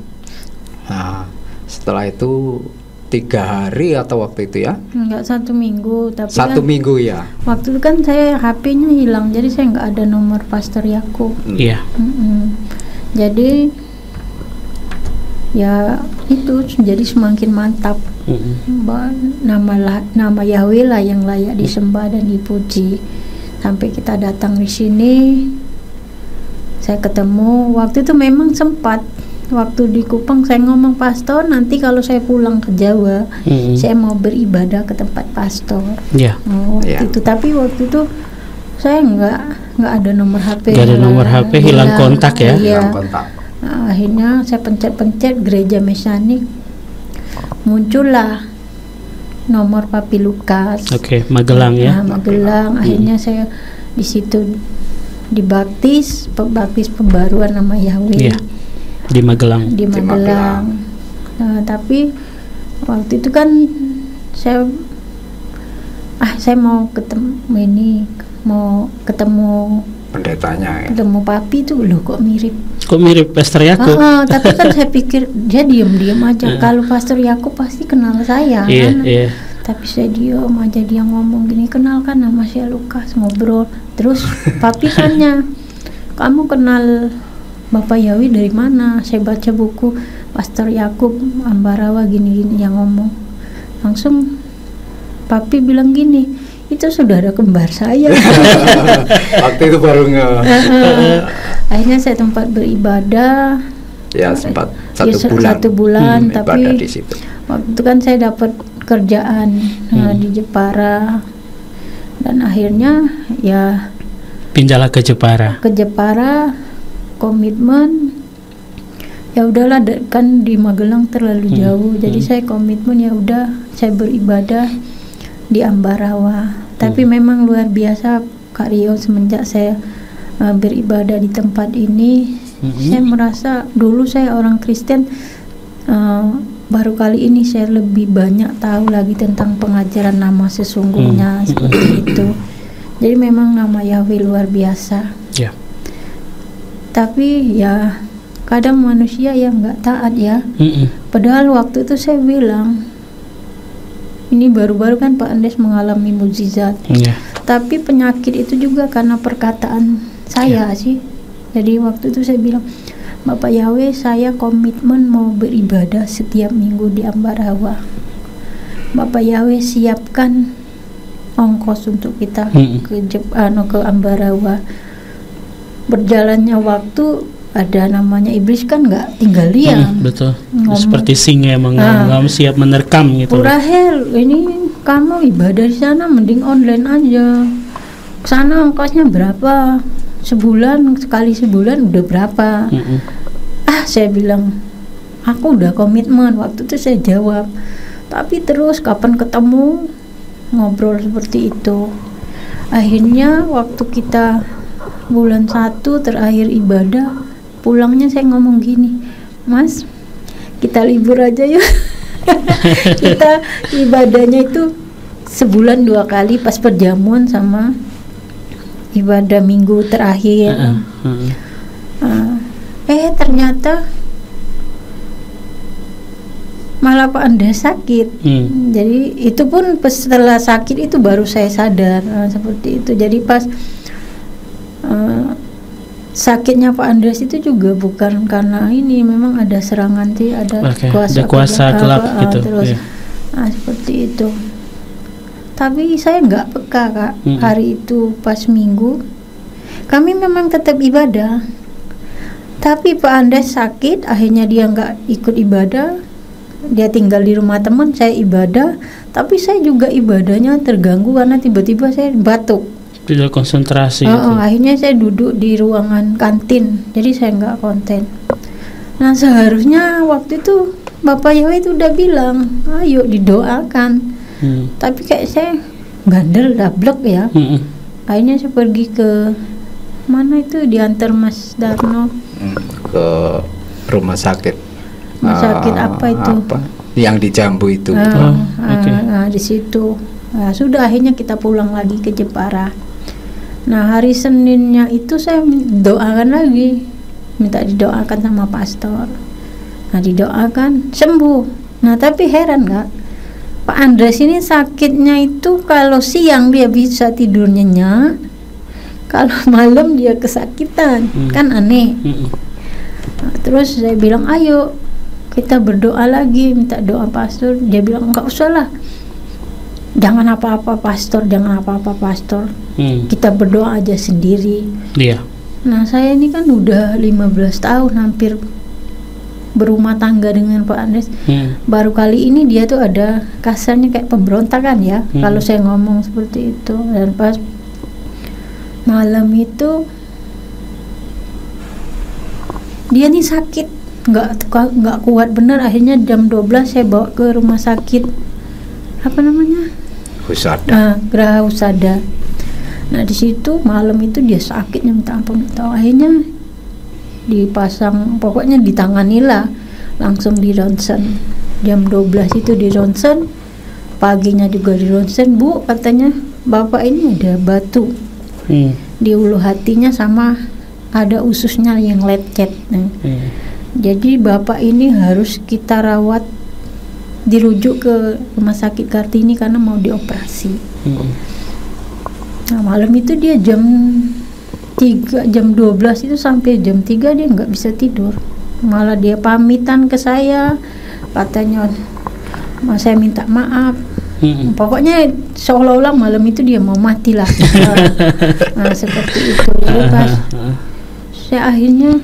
Nah, setelah itu 3 hari atau waktu itu ya? Enggak, 1 minggu. Tapi 1 minggu ya. Waktu itu kan saya HP-nya hilang, jadi saya nggak ada nomor Pastor Yakub. Iya. Jadi ya itu jadi semakin mantap. Nama Yahweh lah yang layak disembah dan dipuji. Sampai kita datang di sini, saya ketemu. Waktu itu memang sempat. Waktu di Kupang saya ngomong, pastor, nanti kalau saya pulang ke Jawa, saya mau beribadah ke tempat pastor. Waktu itu, tapi waktu itu saya nggak ada nomor HP. Nggak ada nomor HP, hilang kontak ya? Hilang kontak. Nah, akhirnya saya pencet-pencet gereja Mesanik, muncullah nomor Papi Lukas. Magelang ya? Magelang. Akhirnya saya di situ dibaptis pembaruan nama Yahweh. Di Magelang. Nah, tapi waktu itu kan saya mau ketemu pendetanya ya. Ketemu Papi itu loh, kok mirip Pastor Yakub. Tapi kan saya pikir dia diam aja. Kalau Pastor Yakub pasti kenal saya. Tapi saya diam aja, dia ngomong gini, kenalkan nama saya Lukas, ngobrol. Terus papi tanya, kamu kenal Bapak Yawi dari mana? Saya baca buku Pastor Yakub Ambarawa gini-gini yang ngomong. Langsung papi bilang gini, itu saudara kembar saya. Waktu itu baru Akhirnya saya tempat beribadah. Ya sempat satu bulan tapi di situ. Waktu itu kan saya dapat kerjaan di Jepara, dan akhirnya ya pindah ke Jepara. Komitmen ya udahlah, kan di Magelang terlalu jauh, jadi saya komitmen ya udah saya beribadah di Ambarawa. Tapi memang luar biasa Kak Rio, semenjak saya beribadah di tempat ini, saya merasa dulu saya orang Kristen, baru kali ini saya lebih banyak tahu lagi tentang pengajaran nama sesungguhnya seperti itu. Jadi memang nama Yahweh luar biasa. Yeah. Tapi ya kadang manusia yang nggak taat ya. Padahal waktu itu saya bilang, ini baru-baru kan Pak Andes mengalami mukjizat. Yeah. Tapi penyakit itu juga karena perkataan saya sih. Jadi waktu itu saya bilang, Bapak Yahweh, saya komitmen mau beribadah setiap minggu di Ambarawa. Bapak Yahweh, siapkan ongkos untuk kita ke Ambarawa. Berjalannya waktu, ada namanya iblis kan nggak tinggal diam. Betul. Seperti singa emang nggak siap menerkam gitu. Rahel, ini kamu ibadah di sana mending online aja. Sana ongkosnya berapa? Sekali sebulan udah berapa? Saya bilang, aku udah komitmen. Waktu itu saya jawab, tapi terus kapan ketemu, ngobrol seperti itu. Akhirnya waktu kita bulan 1 terakhir ibadah, pulangnya saya ngomong gini, Mas, kita libur aja yuk. Kita ibadahnya itu sebulan 2 kali, pas perjamuan sama ibadah minggu terakhir. Ternyata malah Pak Andes sakit. Jadi itu pun setelah sakit itu baru saya sadar seperti itu. Jadi pas sakitnya Pak Andres itu juga bukan karena ini, memang ada serangan sih, ada kuasa gelap gitu. Terus seperti itu. Tapi saya nggak peka Kak. Hari itu pas minggu kami memang tetap ibadah, tapi Pak Andes sakit, akhirnya dia nggak ikut ibadah, dia tinggal di rumah teman. Saya ibadah, tapi saya juga ibadahnya terganggu karena tiba-tiba saya batuk, tidak konsentrasi. Akhirnya saya duduk di ruangan kantin, jadi saya nggak konten. Nah seharusnya waktu itu Bapak Yahweh itu udah bilang, ayo didoakan. Tapi kayak saya bandel, dablek ya. Akhirnya saya pergi ke mana itu, diantar Mas Darno ke rumah sakit. Rumah sakit apa itu? Yang di Jambu itu. Di situ. Nah, sudah akhirnya kita pulang lagi ke Jepara. Nah hari Seninnya itu saya doakan lagi, minta didoakan sama pastor. Nah didoakan sembuh. Nah tapi heran nggak, Pak Andres ini sakitnya itu kalau siang dia bisa tidur nyenyak, kalau malam dia kesakitan. Kan aneh. Nah, terus saya bilang ayo kita berdoa lagi, minta doa pastor. Dia bilang enggak usah lah, jangan apa-apa pastor, jangan apa-apa pastor. Kita berdoa aja sendiri. Nah saya ini kan udah 15 tahun hampir berumah tangga dengan Pak Andres. Baru kali ini dia tuh ada kasarnya kayak pemberontakan ya, kalau saya ngomong seperti itu. Dan pas malam itu dia nih sakit, nggak kuat bener. Akhirnya jam 12 saya bawa ke rumah sakit, apa namanya, Geraha Husada. Nah di situ malam itu dia sakitnya minta ampun. Akhirnya dipasang, pokoknya ditanganilah, langsung di ronsen. Jam 12 itu di ronsen, paginya juga di ronsen. Bu, katanya bapak ini ada batu di ulu hatinya, sama ada ususnya yang lecet. Jadi bapak ini harus kita rawat dirujuk ke rumah sakit Kartini karena mau dioperasi. Nah, malam itu dia jam 12 itu sampai jam 3 dia nggak bisa tidur. Malah dia pamitan ke saya, katanya saya minta maaf. Pokoknya seolah-olah malam itu dia mau mati lah. Nah, seperti itu. Jadi pas saya akhirnya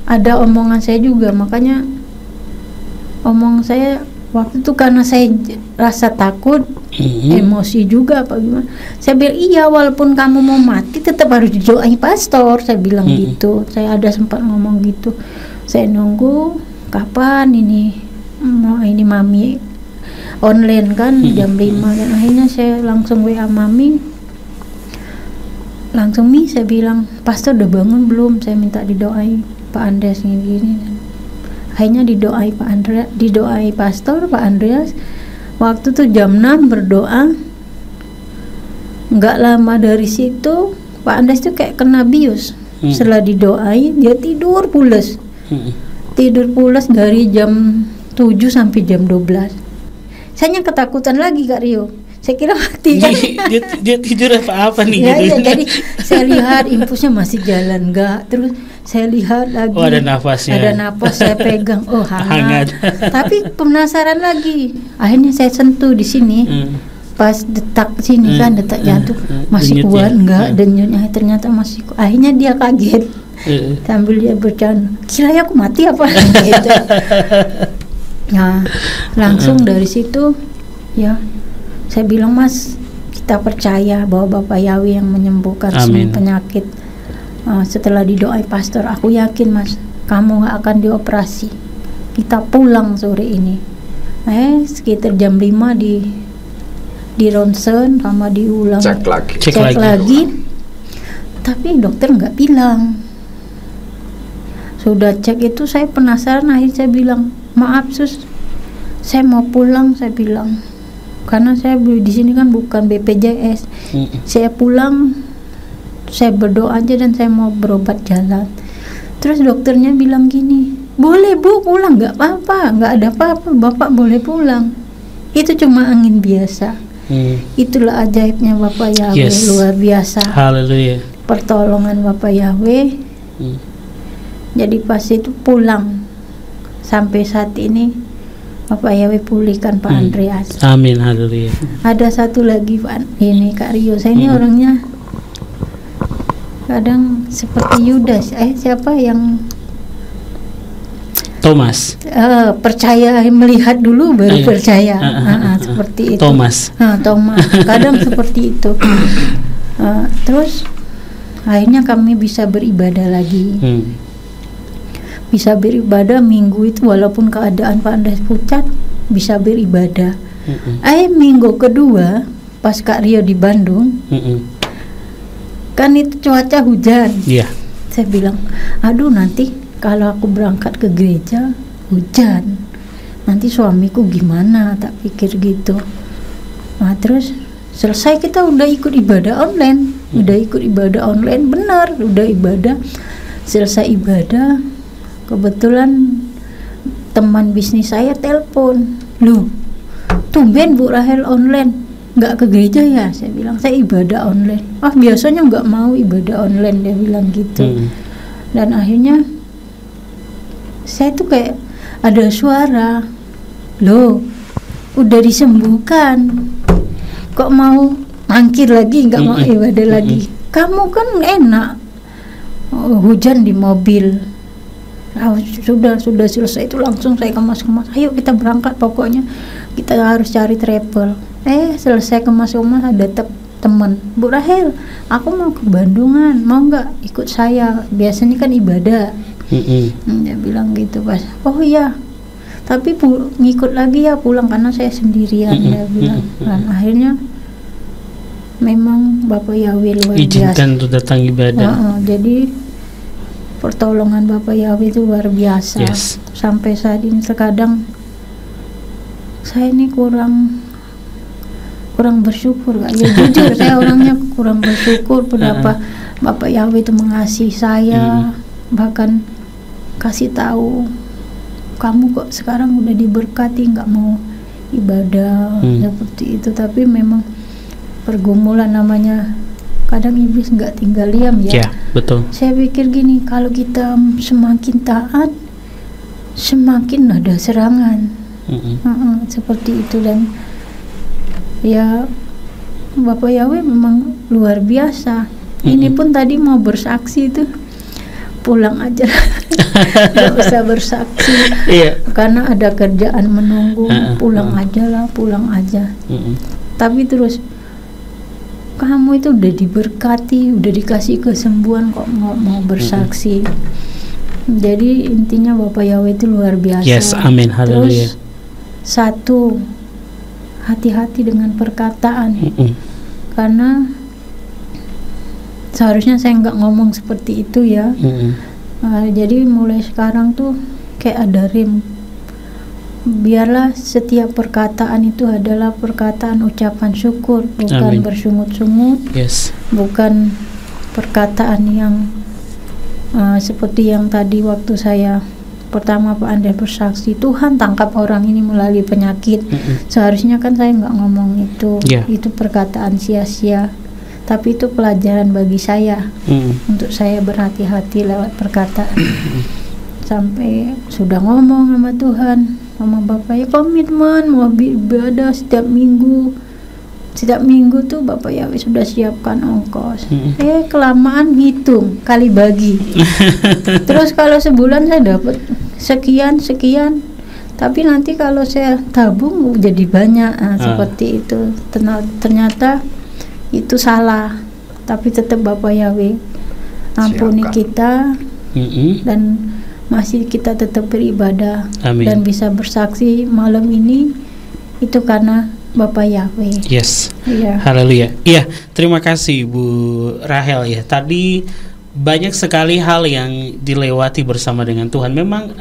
ada omongan saya juga, makanya omong saya waktu itu karena saya rasa takut, emosi juga apa gimana. Saya bilang iya, walaupun kamu mau mati tetap harus didoain pastor, saya bilang gitu. Saya ada sempat ngomong gitu. Saya nunggu kapan ini mami online kan jam 5, dan akhirnya saya langsung WA mami, langsung Mi saya bilang, pastor udah bangun belum, saya minta didoain Pak Andreas gini. Akhirnya didoai Pak Andreas, didoai pastor Pak Andreas. Waktu tuh jam 6 berdoa. Nggak lama dari situ Pak Andreas tuh kayak kena bius. Setelah didoai dia tidur pules. Tidur pules dari jam 7 sampai jam 12. Saya ketakutan lagi Kak Rio. Saya kira mati kan. dia tidur apa nih ya, gitu. Ya, jadi saya lihat infusnya masih jalan enggak. Terus saya lihat lagi. Oh, ada nafasnya. Ada napas, saya pegang. Oh, hangat. Tapi penasaran lagi. Akhirnya saya sentuh di sini. Pas detak sini kan, detak jantung masih kuat enggak, denyutnya ternyata masih kuat. Akhirnya dia kaget. Sambil dia bercanda, kira aku mati apa gitu. Nah, langsung dari situ ya saya bilang, Mas, kita percaya bahwa Bapak Yahweh yang menyembuhkan semua penyakit. Setelah didoai pastor, aku yakin Mas, kamu gak akan dioperasi. Kita pulang sore ini. Sekitar jam 5 di ronsen sama diulang cek lagi. Tapi dokter nggak bilang. Sudah cek itu saya penasaran, akhirnya saya bilang, maaf sus, saya mau pulang, saya bilang, karena saya di sini kan bukan BPJS. Saya pulang, saya berdoa aja dan saya mau berobat jalan. Terus dokternya bilang gini, boleh Bu pulang, nggak apa-apa, nggak ada apa-apa, Bapak boleh pulang. Itu cuma angin biasa. Itulah ajaibnya Bapak Yahweh, luar biasa. Haleluya. Pertolongan Bapak Yahweh. Jadi pas itu pulang, sampai saat ini Bapak Yahweh pulihkan Pak Andreas. Amin, haleluya. Ada satu lagi Pak, ini Kak Rio. Saya ini orangnya kadang seperti Yudas. Siapa yang Thomas. Percaya, melihat dulu baru percaya. Seperti itu. Thomas. Thomas. Kadang seperti itu. Terus akhirnya kami bisa beribadah lagi. Bisa beribadah minggu itu, walaupun keadaan Pak Andreas pucat, bisa beribadah. Minggu kedua pas Kak Rio di Bandung, kan itu cuaca hujan. Saya bilang, aduh nanti kalau aku berangkat ke gereja hujan, nanti suamiku gimana, tak pikir gitu. Nah terus selesai kita udah ikut ibadah online, benar, udah ibadah, selesai ibadah, kebetulan teman bisnis saya telepon, loh tumben Bu Rahel online, nggak ke gereja ya? Saya bilang saya ibadah online. Biasanya nggak mau ibadah online, dia bilang gitu. Dan akhirnya saya tuh kayak ada suara, loh udah disembuhkan kok mau mangkir lagi, nggak mau ibadah lagi. Kamu kan enak hujan di mobil. Sudah selesai itu langsung saya kemas, ayo kita berangkat, pokoknya kita harus cari travel. Selesai kemas ada teman, Bu Rahel, aku mau ke Bandungan, mau nggak ikut saya? Biasanya kan ibadah. Dia bilang gitu pas. Oh iya, tapi ngikut lagi ya pulang karena saya sendirian. Dia bilang. Dan akhirnya memang Bapak Yahweh luar biasa. Izinkan untuk datang ibadah. Jadi pertolongan Bapak Yahweh itu luar biasa. Sampai saat ini terkadang saya ini kurang bersyukur, Kak. Ya jujur saya orangnya kurang bersyukur berapa Bapak Yahweh itu mengasihi saya, bahkan kasih tahu, kamu kok sekarang udah diberkati, nggak mau ibadah seperti itu. Tapi memang pergumulan namanya, kadang iblis nggak tinggal diam ya. Betul. Saya pikir gini, kalau kita semakin taat, semakin ada serangan. Seperti itu. Dan ya Bapak Yahweh memang luar biasa. Ini pun tadi mau bersaksi itu, pulang aja. Nggak usah bersaksi. Karena ada kerjaan menunggu. Pulang aja lah, pulang aja. Tapi terus, kamu itu udah diberkati, udah dikasih kesembuhan, kok nggak mau bersaksi. Jadi intinya Bapak Yahweh itu luar biasa. Yes, amin, haleluya. Terus satu, hati-hati dengan perkataan. Karena seharusnya saya nggak ngomong seperti itu ya. Jadi mulai sekarang tuh kayak ada rem. Biarlah setiap perkataan itu adalah perkataan ucapan syukur, bukan bersungut-sungut. Bukan perkataan yang seperti yang tadi waktu saya pertama Pak Andre bersaksi, Tuhan tangkap orang ini melalui penyakit. Seharusnya kan saya nggak ngomong itu. Itu perkataan sia-sia. Tapi itu pelajaran bagi saya untuk saya berhati-hati lewat perkataan. Sampai sudah ngomong sama Tuhan, sama Bapak, ya komitmen mau ibadah setiap minggu. Setiap minggu tuh Bapak Yahweh sudah siapkan ongkos. Kelamaan hitung kali bagi. Terus kalau sebulan saya dapat sekian, tapi nanti kalau saya tabung jadi banyak. Seperti itu. Ternyata itu salah. Tapi tetap Bapak Yahweh ampuni kita, dan masih kita tetap beribadah. Dan bisa bersaksi malam ini itu karena Bapak Yahweh. Haleluya. Terima kasih Bu Rahel ya. Tadi banyak sekali hal yang dilewati bersama dengan Tuhan. Memang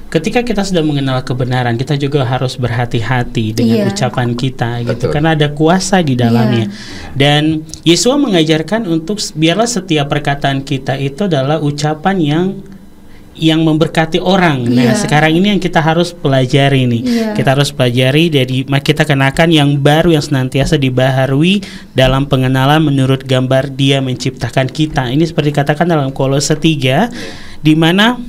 ketika kita sudah mengenal kebenaran, kita juga harus berhati-hati dengan ucapan kita gitu. Karena ada kuasa di dalamnya. Dan Yesus mengajarkan untuk biarlah setiap perkataan kita itu adalah ucapan yang memberkati orang. Nah, sekarang ini yang kita harus pelajari nih. Kita harus pelajari dari kita kenakan yang baru, yang senantiasa dibaharui dalam pengenalan menurut gambar Dia menciptakan kita. Ini seperti katakan dalam Kolose 3, di mana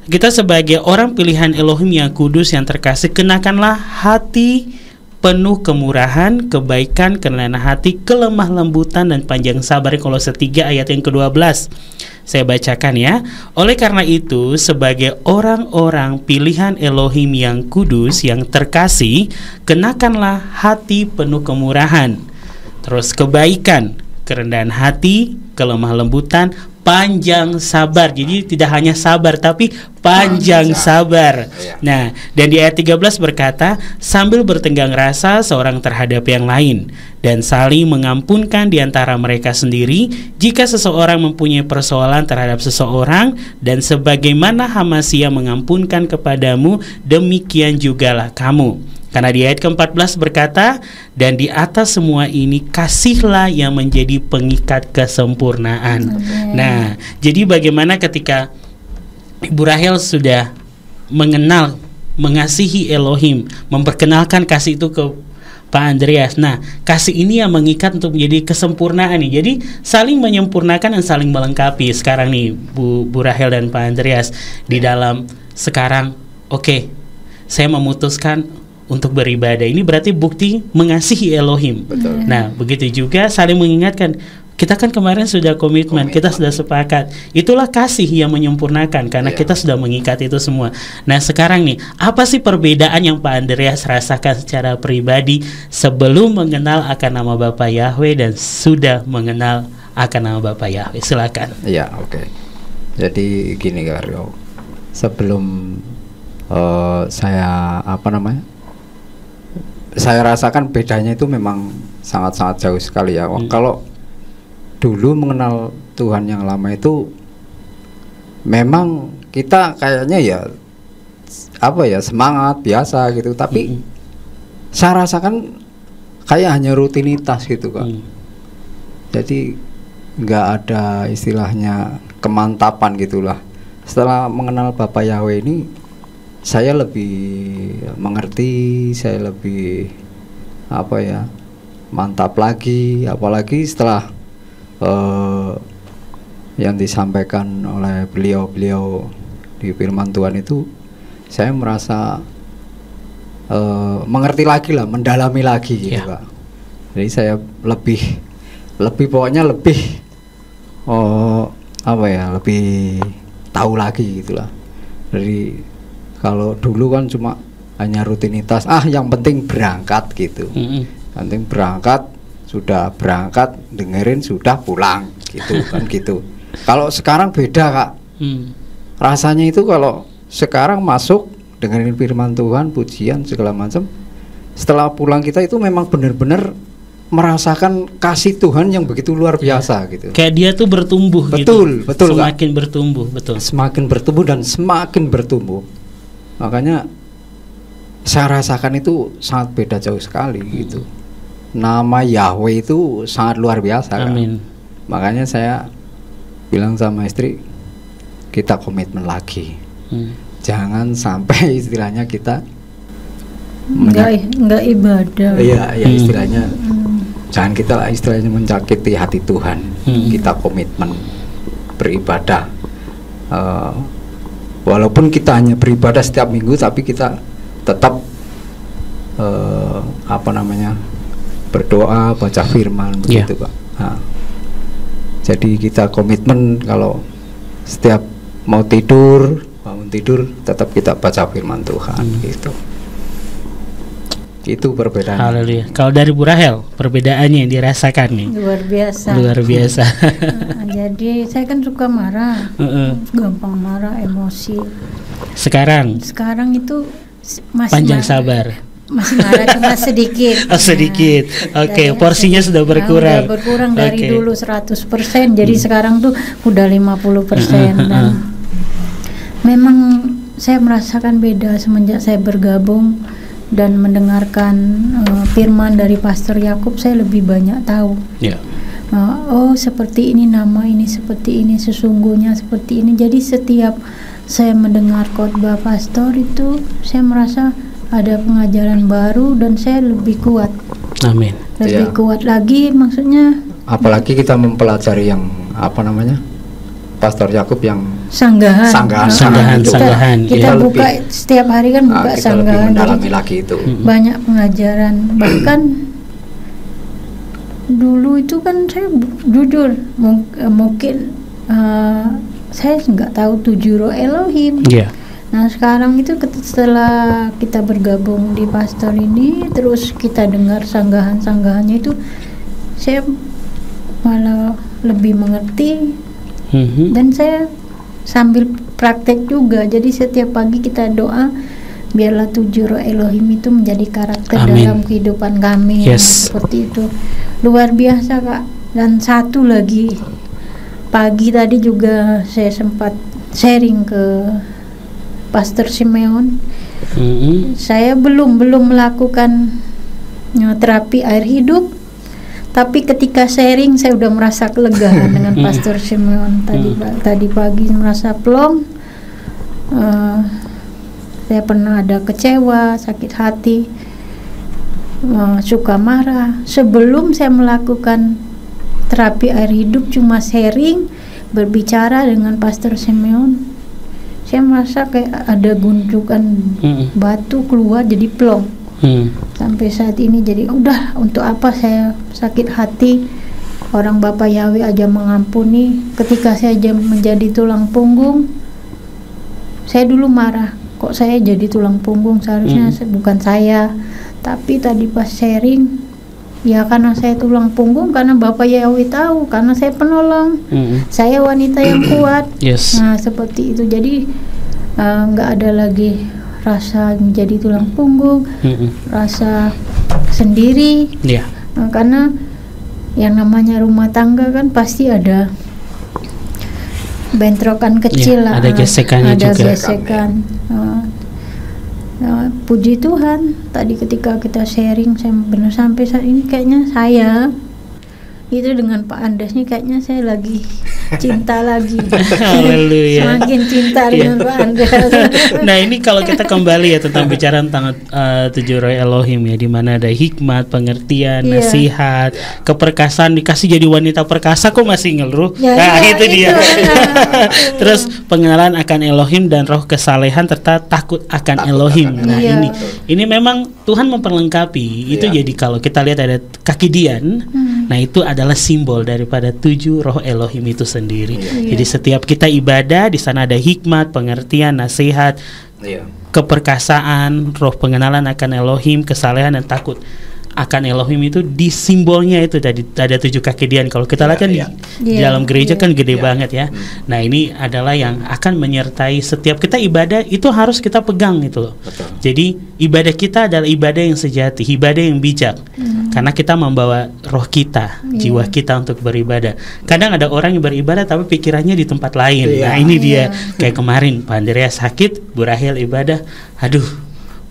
kita sebagai orang pilihan Elohim yang kudus, yang terkasih, kenakanlah hati penuh kemurahan, kebaikan, kerendahan hati, kelemah lembutan dan panjang sabar. Kolose 3 ayat yang ke-12. Saya bacakan ya. Oleh karena itu, sebagai orang-orang pilihan Elohim yang kudus, yang terkasih, kenakanlah hati penuh kemurahan, terus kebaikan, kerendahan hati, kelemah lembutan, panjang sabar. Jadi tidak hanya sabar tapi panjang sabar. Nah, dan di ayat 13 berkata, sambil bertenggang rasa seorang terhadap yang lain, dan saling mengampunkan di antara mereka sendiri jika seseorang mempunyai persoalan terhadap seseorang, dan sebagaimana Hamasya mengampunkan kepadamu, demikian jugalah kamu. Karena di ayat ke-14 berkata, dan di atas semua ini kasihlah yang menjadi pengikat kesempurnaan. Nah, jadi bagaimana ketika Ibu Rahel sudah mengenal, mengasihi Elohim, memperkenalkan kasih itu ke Pak Andreas. Nah, kasih ini yang mengikat untuk menjadi kesempurnaan nih. Jadi saling menyempurnakan dan saling melengkapi. Sekarang nih Bu Rahel dan Pak Andreas di dalam sekarang, saya memutuskan untuk beribadah. Ini berarti bukti mengasihi Elohim. Nah, begitu juga saling mengingatkan. Kita kan kemarin sudah komitmen, kita sudah sepakat. Itulah kasih yang menyempurnakan, karena kita sudah mengikat itu semua. Nah, sekarang nih, apa sih perbedaan yang Pak Andreas rasakan secara pribadi sebelum mengenal akan nama Bapak Yahweh dan sudah mengenal akan nama Bapak Yahweh? Silakan. Jadi gini Karyo, sebelum saya rasakan bedanya itu memang sangat-sangat jauh sekali ya. Kalau dulu mengenal Tuhan yang lama itu memang kita kayaknya semangat biasa gitu, tapi saya rasakan kayak hanya rutinitas gitu Kak. Jadi nggak ada istilahnya kemantapan gitulah. Setelah mengenal Bapak Yahweh ini saya lebih mengerti, saya lebih mantap lagi, apalagi setelah yang disampaikan oleh beliau-beliau di firman Tuhan itu, saya merasa mengerti lagi lah, mendalami lagi gitu Pak. Jadi saya lebih pokoknya lebih lebih tahu lagi gitulah. Jadi kalau dulu kan cuma hanya rutinitas, yang penting berangkat gitu. Penting berangkat, sudah berangkat, dengerin, sudah pulang gitu kan gitu. Kalau sekarang beda Kak. Rasanya itu kalau sekarang masuk dengerin firman Tuhan, pujian segala macam, setelah pulang kita itu memang benar-benar merasakan kasih Tuhan yang begitu luar biasa gitu. Kayak dia tuh bertumbuh betul, gitu. Betul, semakin Kak. bertumbuh, betul. Semakin bertumbuh dan semakin bertumbuh. Makanya saya rasakan itu sangat beda jauh sekali gitu. Nama Yahweh itu sangat luar biasa. Amin. Kan? Makanya saya bilang sama istri, kita komitmen lagi. Jangan sampai istilahnya kita enggak ibadah. Iya, istilahnya jangan kita istilahnya menyakiti hati Tuhan. Kita komitmen beribadah. Walaupun kita hanya beribadah setiap minggu, tapi kita tetap berdoa, baca firman begitu Pak. Jadi kita komitmen kalau setiap mau tidur, bangun tidur, tetap kita baca firman Tuhan gitu. Itu perbedaan. Haleluya. Kalau dari Bu Rahel, perbedaannya yang dirasakan nih luar biasa. Luar biasa. Jadi saya kan suka marah, gampang marah, emosi. Sekarang itu masih panjang sabar. Masih marah cuma sedikit. Sedikit. Oke, porsinya sudah berkurang. Sudah berkurang dari dulu 100%, jadi sekarang tuh udah 50%. Dan memang saya merasakan beda semenjak saya bergabung dan mendengarkan firman dari Pastor Yakub. Saya lebih banyak tahu. Seperti ini, nama ini seperti ini, sesungguhnya seperti ini. Jadi setiap saya mendengar khotbah pastor itu, saya merasa ada pengajaran baru dan saya lebih kuat. Amin. Lebih kuat lagi, maksudnya. Apalagi kita mempelajari yang Pastor Yakub yang sanggahan. Kita buka setiap hari kan buka kita sanggahan. Lebih mendalami lagi itu. Banyak pengajaran. Bahkan dulu itu kan saya jujur mungkin saya nggak tahu 7 roh Elohim. Nah sekarang itu setelah kita bergabung di pastor ini, terus kita dengar sanggahannya itu, saya malah lebih mengerti. Dan saya sambil praktek juga. Jadi setiap pagi kita doa, biarlah 7 roh Elohim itu menjadi karakter dalam kehidupan kami. Seperti itu. Luar biasa Kak. Dan satu lagi, pagi tadi juga saya sempat sharing ke Pastor Simeon. Saya belum melakukan terapi air hidup, tapi ketika sharing saya udah merasa kelegaan dengan Pastor Simeon. Tadi pagi merasa plong. Saya pernah ada kecewa, sakit hati, suka marah. Sebelum saya melakukan terapi air hidup, cuma sharing, berbicara dengan Pastor Simeon, saya merasa kayak ada gundukan batu keluar jadi plong. Sampai saat ini jadi udah, untuk apa saya sakit hati, orang Bapak Yahweh aja mengampuni. Ketika saya menjadi tulang punggung, saya dulu marah, kok saya jadi tulang punggung, seharusnya bukan saya. Tapi tadi pas sharing, ya karena saya tulang punggung, karena Bapak Yahweh tahu, karena saya penolong, saya wanita yang kuat. Nah seperti itu. Jadi nggak ada lagi rasa menjadi tulang punggung, rasa sendiri. Karena yang namanya rumah tangga kan pasti ada bentrokan kecil lah, ada gesekannya juga. Puji Tuhan, tadi ketika kita sharing, saya benar sampai saat ini kayaknya saya itu dengan Pak Andes nih, kayaknya saya lagi cinta lagi. Haleluya. Semakin cinta dengan Pak Andreas. Nah, ini kalau kita kembali ya tentang bicara tentang 7 roh Elohim ya, di mana ada hikmat, pengertian, Iya. nasihat, keperkasaan, dikasih jadi wanita perkasa kok masih ngeluh. Ya, Nah, iya, itu dia. itu. Terus pengenalan akan Elohim dan roh kesalehan serta takut akan Elohim. akan Nah, Iya. ini memang Tuhan memperlengkapi. Itu Iya. jadi kalau kita lihat ada kaki Dian, nah itu adalah simbol daripada 7 roh Elohim itu sendiri. Iya. Jadi setiap kita ibadah di sana ada hikmat, pengertian, nasihat, Iya. keperkasaan, roh pengenalan akan Elohim, kesalehan dan takut akan Elohim itu di simbolnya itu tadi ada 7 kaki Dian. Kalau kita Iya, lihat kan iya. di Iya, dalam gereja iya. kan gede Iya. banget ya. Nah, ini adalah yang akan menyertai setiap kita ibadah, itu harus kita pegang itu loh. Betul. Jadi ibadah kita adalah ibadah yang sejati, ibadah yang bijak. Karena kita membawa roh kita, Iya. jiwa kita untuk beribadah. Kadang ada orang yang beribadah tapi pikirannya di tempat lain. Iya. Nah, ini dia. Iya. Kayak kemarin Pak Andreas sakit, Bu Rahel ibadah. Aduh,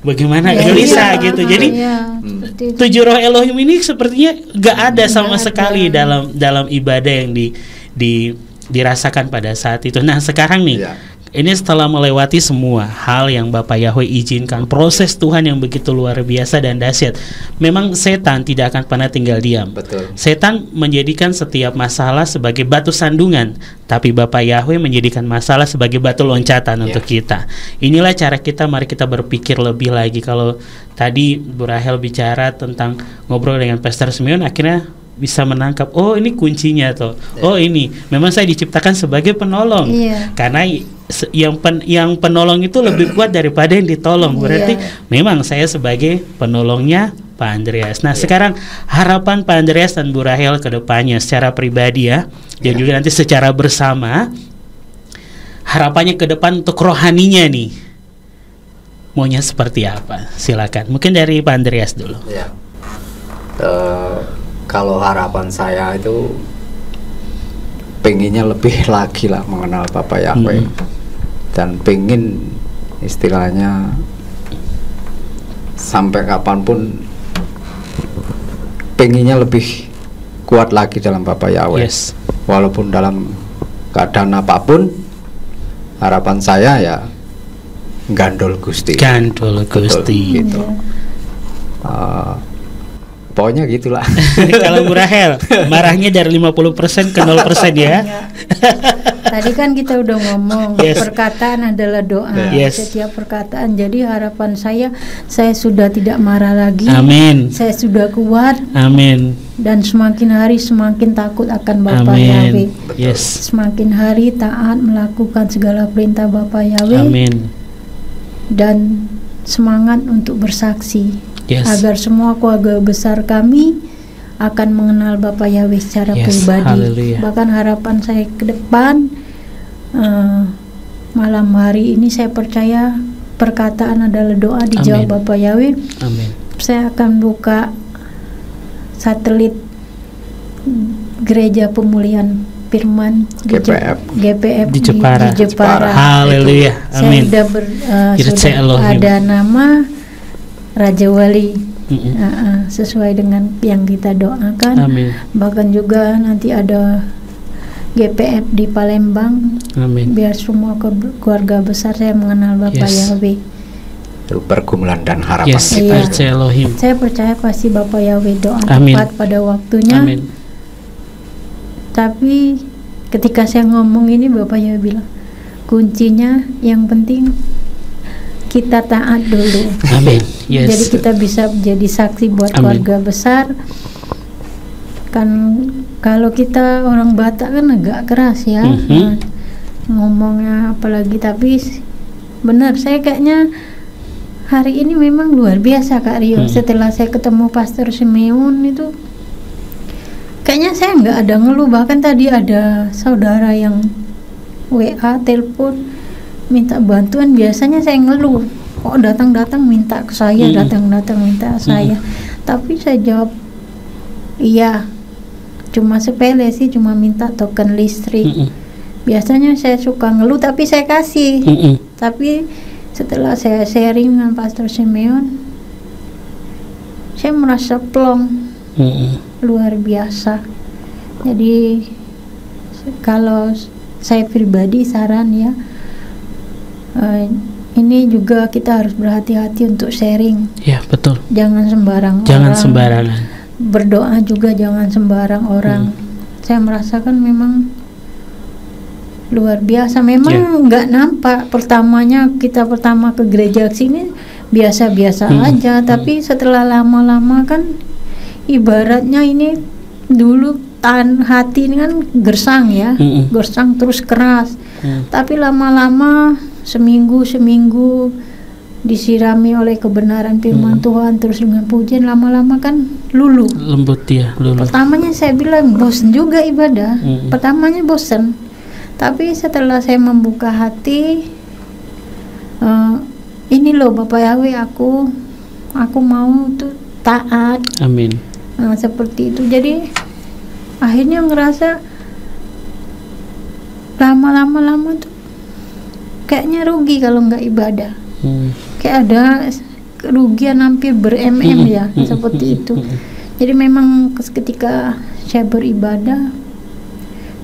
bagaimana Iya, gelisah iya, gitu. Jadi iya, seperti itu. 7 roh Elohim ini sepertinya gak ada sama Nggak sekali ada. dalam ibadah yang dirasakan pada saat itu. Nah, sekarang nih, Iya. ini setelah melewati semua hal yang Bapak Yahweh izinkan, proses Tuhan yang begitu luar biasa dan dahsyat. Memang setan tidak akan pernah tinggal diam. Betul. Setan menjadikan setiap masalah sebagai batu sandungan, tapi Bapak Yahweh menjadikan masalah sebagai batu loncatan untuk kita. Inilah cara kita, mari kita berpikir lebih lagi. Kalau tadi Bu Rahel bicara tentang ngobrol dengan Pastor Simeon, akhirnya bisa menangkap, oh ini kuncinya tuh. Oh ini, memang saya diciptakan sebagai penolong. Iya. Karena yang penolong itu lebih kuat daripada yang ditolong. Berarti memang saya sebagai penolongnya Pak Andreas. Nah, sekarang harapan Pak Andreas dan Bu Rahel ke depannya secara pribadi ya, dan juga nanti secara bersama, harapannya ke depan untuk rohaninya nih, maunya seperti apa? Silakan. Mungkin dari Pak Andreas dulu. Ya. Kalau harapan saya itu pengennya lebih lagi lah mengenal Bapak Yahweh, dan pengen istilahnya sampai kapanpun pengennya lebih kuat lagi dalam Bapak Yahweh. Yes. Walaupun dalam keadaan apapun, harapan saya ya gandol Gusti. Gandol Betul, Gusti. gitu. Pokoknya gitulah. Kalau Bu Rahel marahnya dari 50% ke 0% ya. Tadi kan kita udah ngomong Yes. perkataan adalah doa. Yes. Setiap perkataan. Jadi harapan saya sudah tidak marah lagi. Amin. Saya sudah kuat Amin. dan semakin hari semakin takut akan Bapak Yahweh. Amin. Yes. Semakin hari taat melakukan segala perintah Bapak Yahweh Amin. dan semangat untuk bersaksi. Yes. Agar semua keluarga besar kami akan mengenal Bapak Yahweh secara Yes, pribadi. haleluya. Bahkan harapan saya ke depan, malam hari ini saya percaya perkataan adalah doa, dijawab Amin. Bapak Yahweh. Amin. Saya akan buka satelit Gereja Pemulihan Firman GPF Di Jepara. Haleluya. Saya Amin. sudah Kirce Elohim. ada nama Raja Wali. Mm-mm. Sesuai dengan yang kita doakan. Amin. Bahkan juga nanti ada GPF di Palembang, Amin. biar semua keluarga besar saya mengenal Bapak Yes. Yahweh. Itu pergumulan dan harapan Yes, kita. Iya. Kirce Elohim. Saya percaya pasti Bapak Yahweh doa Amin. tepat pada waktunya. Amin. Tapi ketika saya ngomong ini Bapak Yahweh bilang kuncinya yang penting kita taat dulu. Amin. Yes. Jadi kita bisa jadi saksi buat Amin. keluarga besar. Kan kalau kita orang Batak kan agak keras ya, Mhm. ngomongnya apalagi. Tapi benar, saya kayaknya hari ini memang luar biasa Kak Rio. Setelah saya ketemu Pastor Simeon itu kayaknya saya nggak ada ngeluh. Bahkan tadi ada saudara yang WA telepon minta bantuan. Biasanya saya ngeluh, kok datang-datang minta ke saya, datang-datang minta ke saya. Tapi saya jawab iya, cuma sepele sih, cuma minta token listrik. Biasanya saya suka ngeluh tapi saya kasih. Tapi setelah saya sharing dengan Pastor Simeon, saya merasa plong, luar biasa. Jadi kalau saya pribadi saran ya, ini juga kita harus berhati-hati untuk sharing. Ya, betul. Jangan sembarang Jangan orang. sembarangan. Berdoa juga jangan sembarang orang. Saya merasakan memang luar biasa. Memang nggak nampak pertamanya, kita pertama ke gereja sini biasa-biasa aja, tapi setelah lama-lama kan ibaratnya ini dulu hati ini kan gersang ya, gersang terus keras. Tapi lama-lama seminggu disirami oleh kebenaran firman Tuhan, terus dengan pujian, lama-lama kan luluh. Lembut ya, luluh. Pertamanya saya bilang bosen juga ibadah. Pertamanya bosen. Tapi setelah saya membuka hati, ini loh Bapak Yahweh, aku mau tuh taat. Amin. Nah, seperti itu. Jadi akhirnya ngerasa lama-lama tuh kayaknya rugi kalau nggak ibadah. Kayak ada kerugian hampir ya, seperti itu. Jadi memang ketika saya beribadah,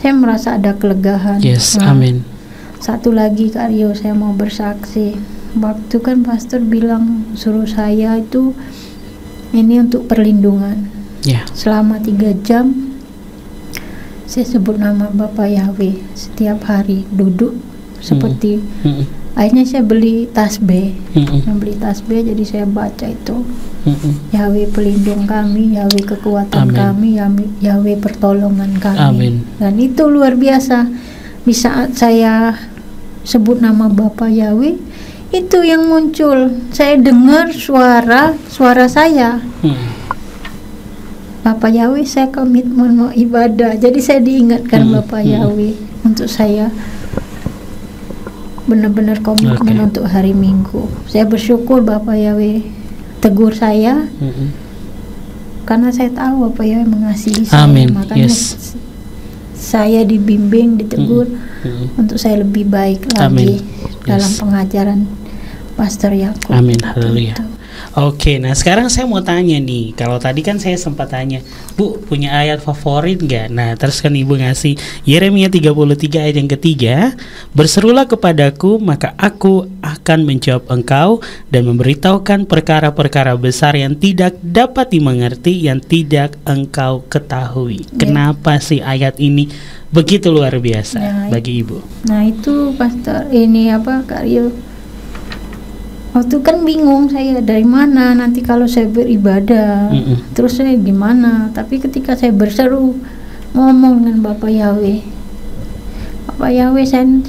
saya merasa ada kelegaan. Yes, Nah, amin. satu lagi Kak Rio, saya mau bersaksi. Waktu kan pastor bilang suruh saya itu ini untuk perlindungan. Ya. Selama 3 jam saya sebut nama Bapak Yahweh setiap hari, duduk seperti akhirnya saya beli tasbih. Beli tasbih, jadi saya baca itu. Yahweh pelindung kami, Yahweh kekuatan kami, Yahweh pertolongan kami. Amin. Dan itu luar biasa. Di saat saya sebut nama Bapak Yahweh, itu yang muncul. Saya dengar suara saya. Bapak Yahweh, saya komitmen mau ibadah. Jadi saya diingatkan Bapak Yahweh untuk saya benar-benar komitmen untuk hari Minggu. Saya bersyukur Bapak Yahweh tegur saya, karena saya tahu Bapak Yahweh mengasihi saya. Amin. Makanya saya dibimbing, ditegur untuk saya lebih baik lagi dalam pengajaran Pastor Yakub. Amin. Haleluya. Oke, nah sekarang saya mau tanya nih, kalau tadi kan saya sempat tanya, Bu, punya ayat favorit nggak? Nah, terus kan Ibu ngasih Yeremia 33 ayat yang ketiga, berserulah kepadaku, maka aku akan menjawab engkau dan memberitahukan perkara-perkara besar yang tidak dapat dimengerti, yang tidak engkau ketahui. Kenapa sih ayat ini begitu luar biasa bagi Ibu? Nah itu Pastor, ini apa Kak Rio, waktu kan bingung saya dari mana nanti kalau saya beribadah, terus saya gimana. Tapi ketika saya berseru ngomong dengan Bapak Yahweh,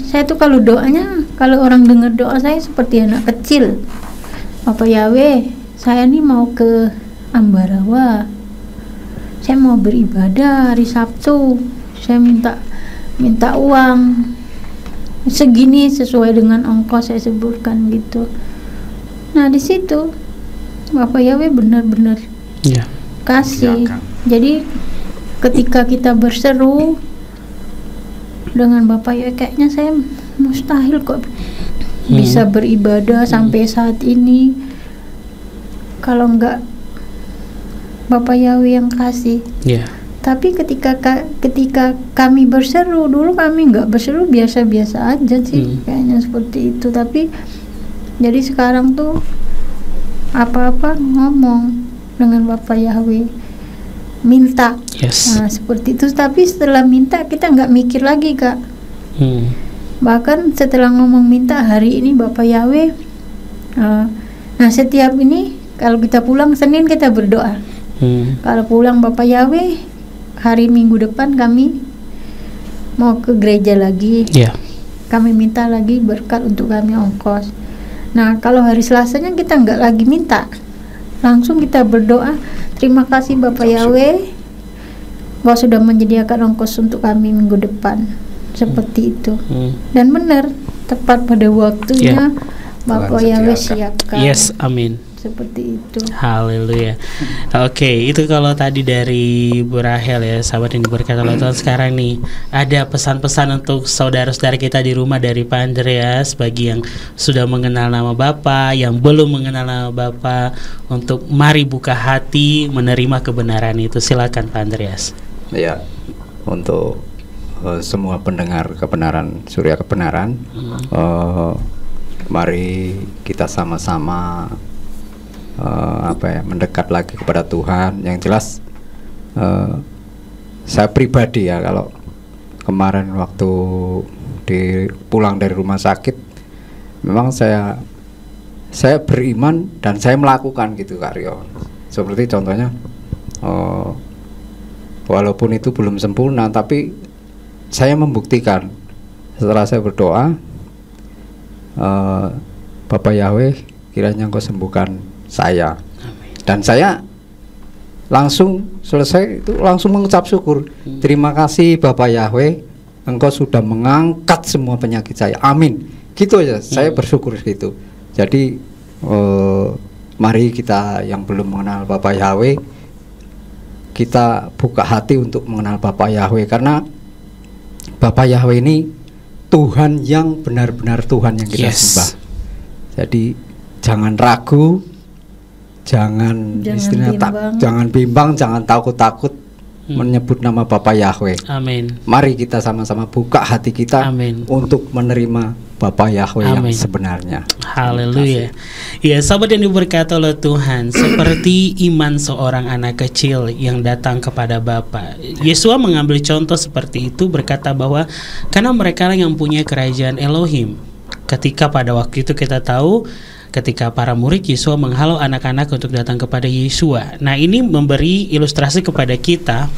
saya tuh kalau doanya, kalau orang dengar doa saya seperti anak kecil. Bapak Yahweh, saya nih mau ke Ambarawa, saya mau beribadah hari Sabtu, saya minta uang segini sesuai dengan ongkos, saya sebutkan gitu. Nah di situ Bapak Yahweh benar-benar kasih. Jadi ketika kita berseru dengan Bapak Yahweh, kayaknya saya mustahil kok bisa beribadah sampai saat ini kalau enggak Bapak Yahweh yang kasih. Tapi ketika kami berseru, dulu kami enggak berseru, biasa-biasa aja sih, kayaknya seperti itu. Tapi jadi sekarang tuh apa-apa ngomong dengan Bapak Yahweh, minta. Nah seperti itu. Tapi setelah minta kita nggak mikir lagi Kak. Bahkan setelah ngomong minta, hari ini Bapak Yahweh, nah setiap ini kalau kita pulang Senin kita berdoa. Kalau pulang Bapak Yahweh, hari Minggu depan kami mau ke gereja lagi. Kami minta lagi berkat untuk kami ongkos. Nah kalau hari Selasanya kita nggak lagi minta, langsung kita berdoa, terima kasih Bapak Yahweh bahwa sudah menyediakan ongkos untuk kami minggu depan. Seperti itu. Dan benar, tepat pada waktunya Bapak Yahweh siapkan. Amin. Seperti itu. Haleluya. Oke, itu kalau tadi dari Bu Rahel ya, sahabat yang diberkati oleh Tuhan. Sekarang nih ada pesan-pesan untuk saudara-saudara kita di rumah dari Pak Andreas, bagi yang sudah mengenal nama Bapak, yang belum mengenal nama Bapak, untuk mari buka hati menerima kebenaran itu. Silakan Pak Andreas. Ya, untuk semua pendengar kebenaran, Surya Kebenaran. Mari kita sama-sama mendekat lagi kepada Tuhan. Yang jelas saya pribadi ya, kalau kemarin waktu pulang dari rumah sakit, memang saya beriman dan saya melakukan gitu Kak Rio. Seperti contohnya, walaupun itu belum sempurna, tapi saya membuktikan setelah saya berdoa, Bapak Yahweh, kiranya Engkau sembuhkan saya. Dan saya langsung selesai itu langsung mengucap syukur. Terima kasih Bapak Yahweh, Engkau sudah mengangkat semua penyakit saya. Amin. Gitu aja. Saya bersyukur gitu. Jadi mari kita yang belum mengenal Bapak Yahweh, kita buka hati untuk mengenal Bapak Yahweh, karena Bapak Yahweh ini Tuhan yang benar-benar Tuhan yang kita sembah. Jadi jangan ragu, jangan bimbang, jangan takut-takut menyebut nama Bapak Yahweh. Amin. Mari kita sama-sama buka hati kita untuk menerima Bapak Yahweh yang sebenarnya. Haleluya. Ya, sahabat yang diberkati oleh Tuhan, seperti iman seorang anak kecil yang datang kepada Bapa. Yesua mengambil contoh seperti itu, berkata bahwa karena mereka yang punya kerajaan Elohim. Ketika pada waktu itu kita tahu, ketika para murid, Yesua menghalau anak-anak untuk datang kepada Yesua. Nah, ini memberi ilustrasi kepada kita,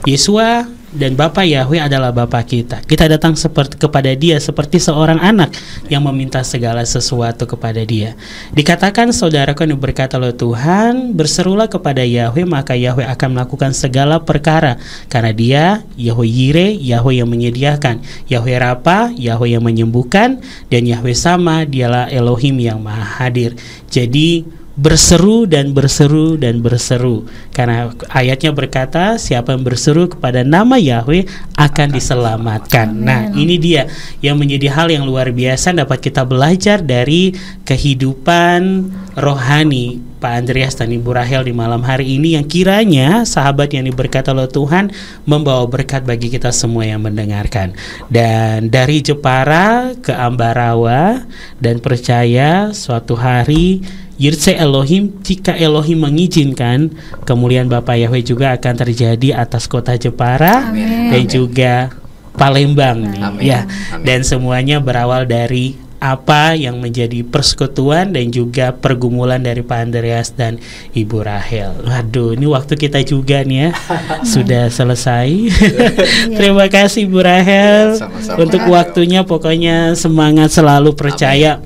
Yesua dan Bapa Yahweh adalah Bapa kita. Kita datang kepada Dia seperti seorang anak yang meminta segala sesuatu kepada Dia. Dikatakan, saudaraku yang berkata oleh Tuhan, berserulah kepada Yahweh, maka Yahweh akan melakukan segala perkara. Karena Dia, Yahweh Yire, Yahweh yang menyediakan, Yahweh Rapa, Yahweh yang menyembuhkan, dan Yahweh Sama, Dialah Elohim yang maha hadir. Jadi berseru dan berseru dan berseru, karena ayatnya berkata siapa yang berseru kepada nama Yahweh akan diselamatkan. Nah, ini dia yang menjadi hal yang luar biasa dapat kita belajar dari kehidupan rohani Pak Andreas dan Ibu Rahel di malam hari ini, yang kiranya sahabat yang diberkati oleh Tuhan membawa berkat bagi kita semua yang mendengarkan. Dan dari Jepara ke Ambarawa, dan percaya suatu hari Yirtse Elohim, jika Elohim mengizinkan, kemuliaan Bapak Yahweh juga akan terjadi atas kota Jepara. Dan juga Palembang nih, ya. Dan semuanya berawal dari apa yang menjadi persekutuan dan juga pergumulan dari Pak Andreas dan Ibu Rahel. Waduh, ini waktu kita juga nih ya sudah selesai. Terima kasih Ibu Rahel untuk waktunya. Pokoknya semangat selalu, percaya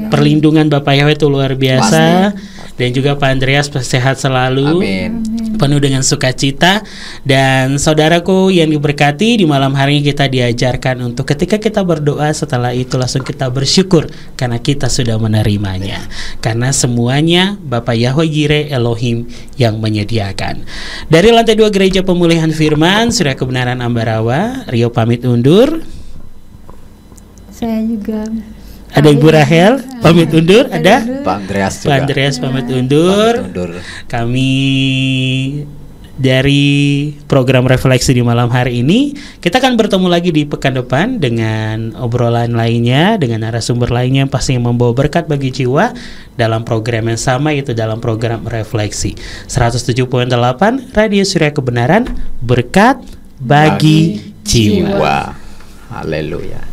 perlindungan Bapak Yahweh itu luar biasa. Dan juga Pak Andreas sehat selalu, penuh dengan sukacita. Dan saudaraku yang diberkati, di malam hari ini kita diajarkan untuk ketika kita berdoa, setelah itu langsung kita bersyukur karena kita sudah menerimanya. Karena semuanya Bapak Yahweh Yire Elohim yang menyediakan. Dari lantai 2 Gereja Pemulihan Firman Surya Kebenaran Ambarawa, Rio pamit undur. Saya juga. Ada Ibu Rahel pamit undur, ada Pak Andreas juga. Pak Andreas pamit undur. Kami dari program Refleksi di malam hari ini, kita akan bertemu lagi di pekan depan dengan obrolan lainnya, dengan narasumber lainnya yang pastinya membawa berkat bagi jiwa dalam program yang sama, yaitu dalam program Refleksi 107.8 Radio Surya Kebenaran, berkat bagi jiwa. Haleluya.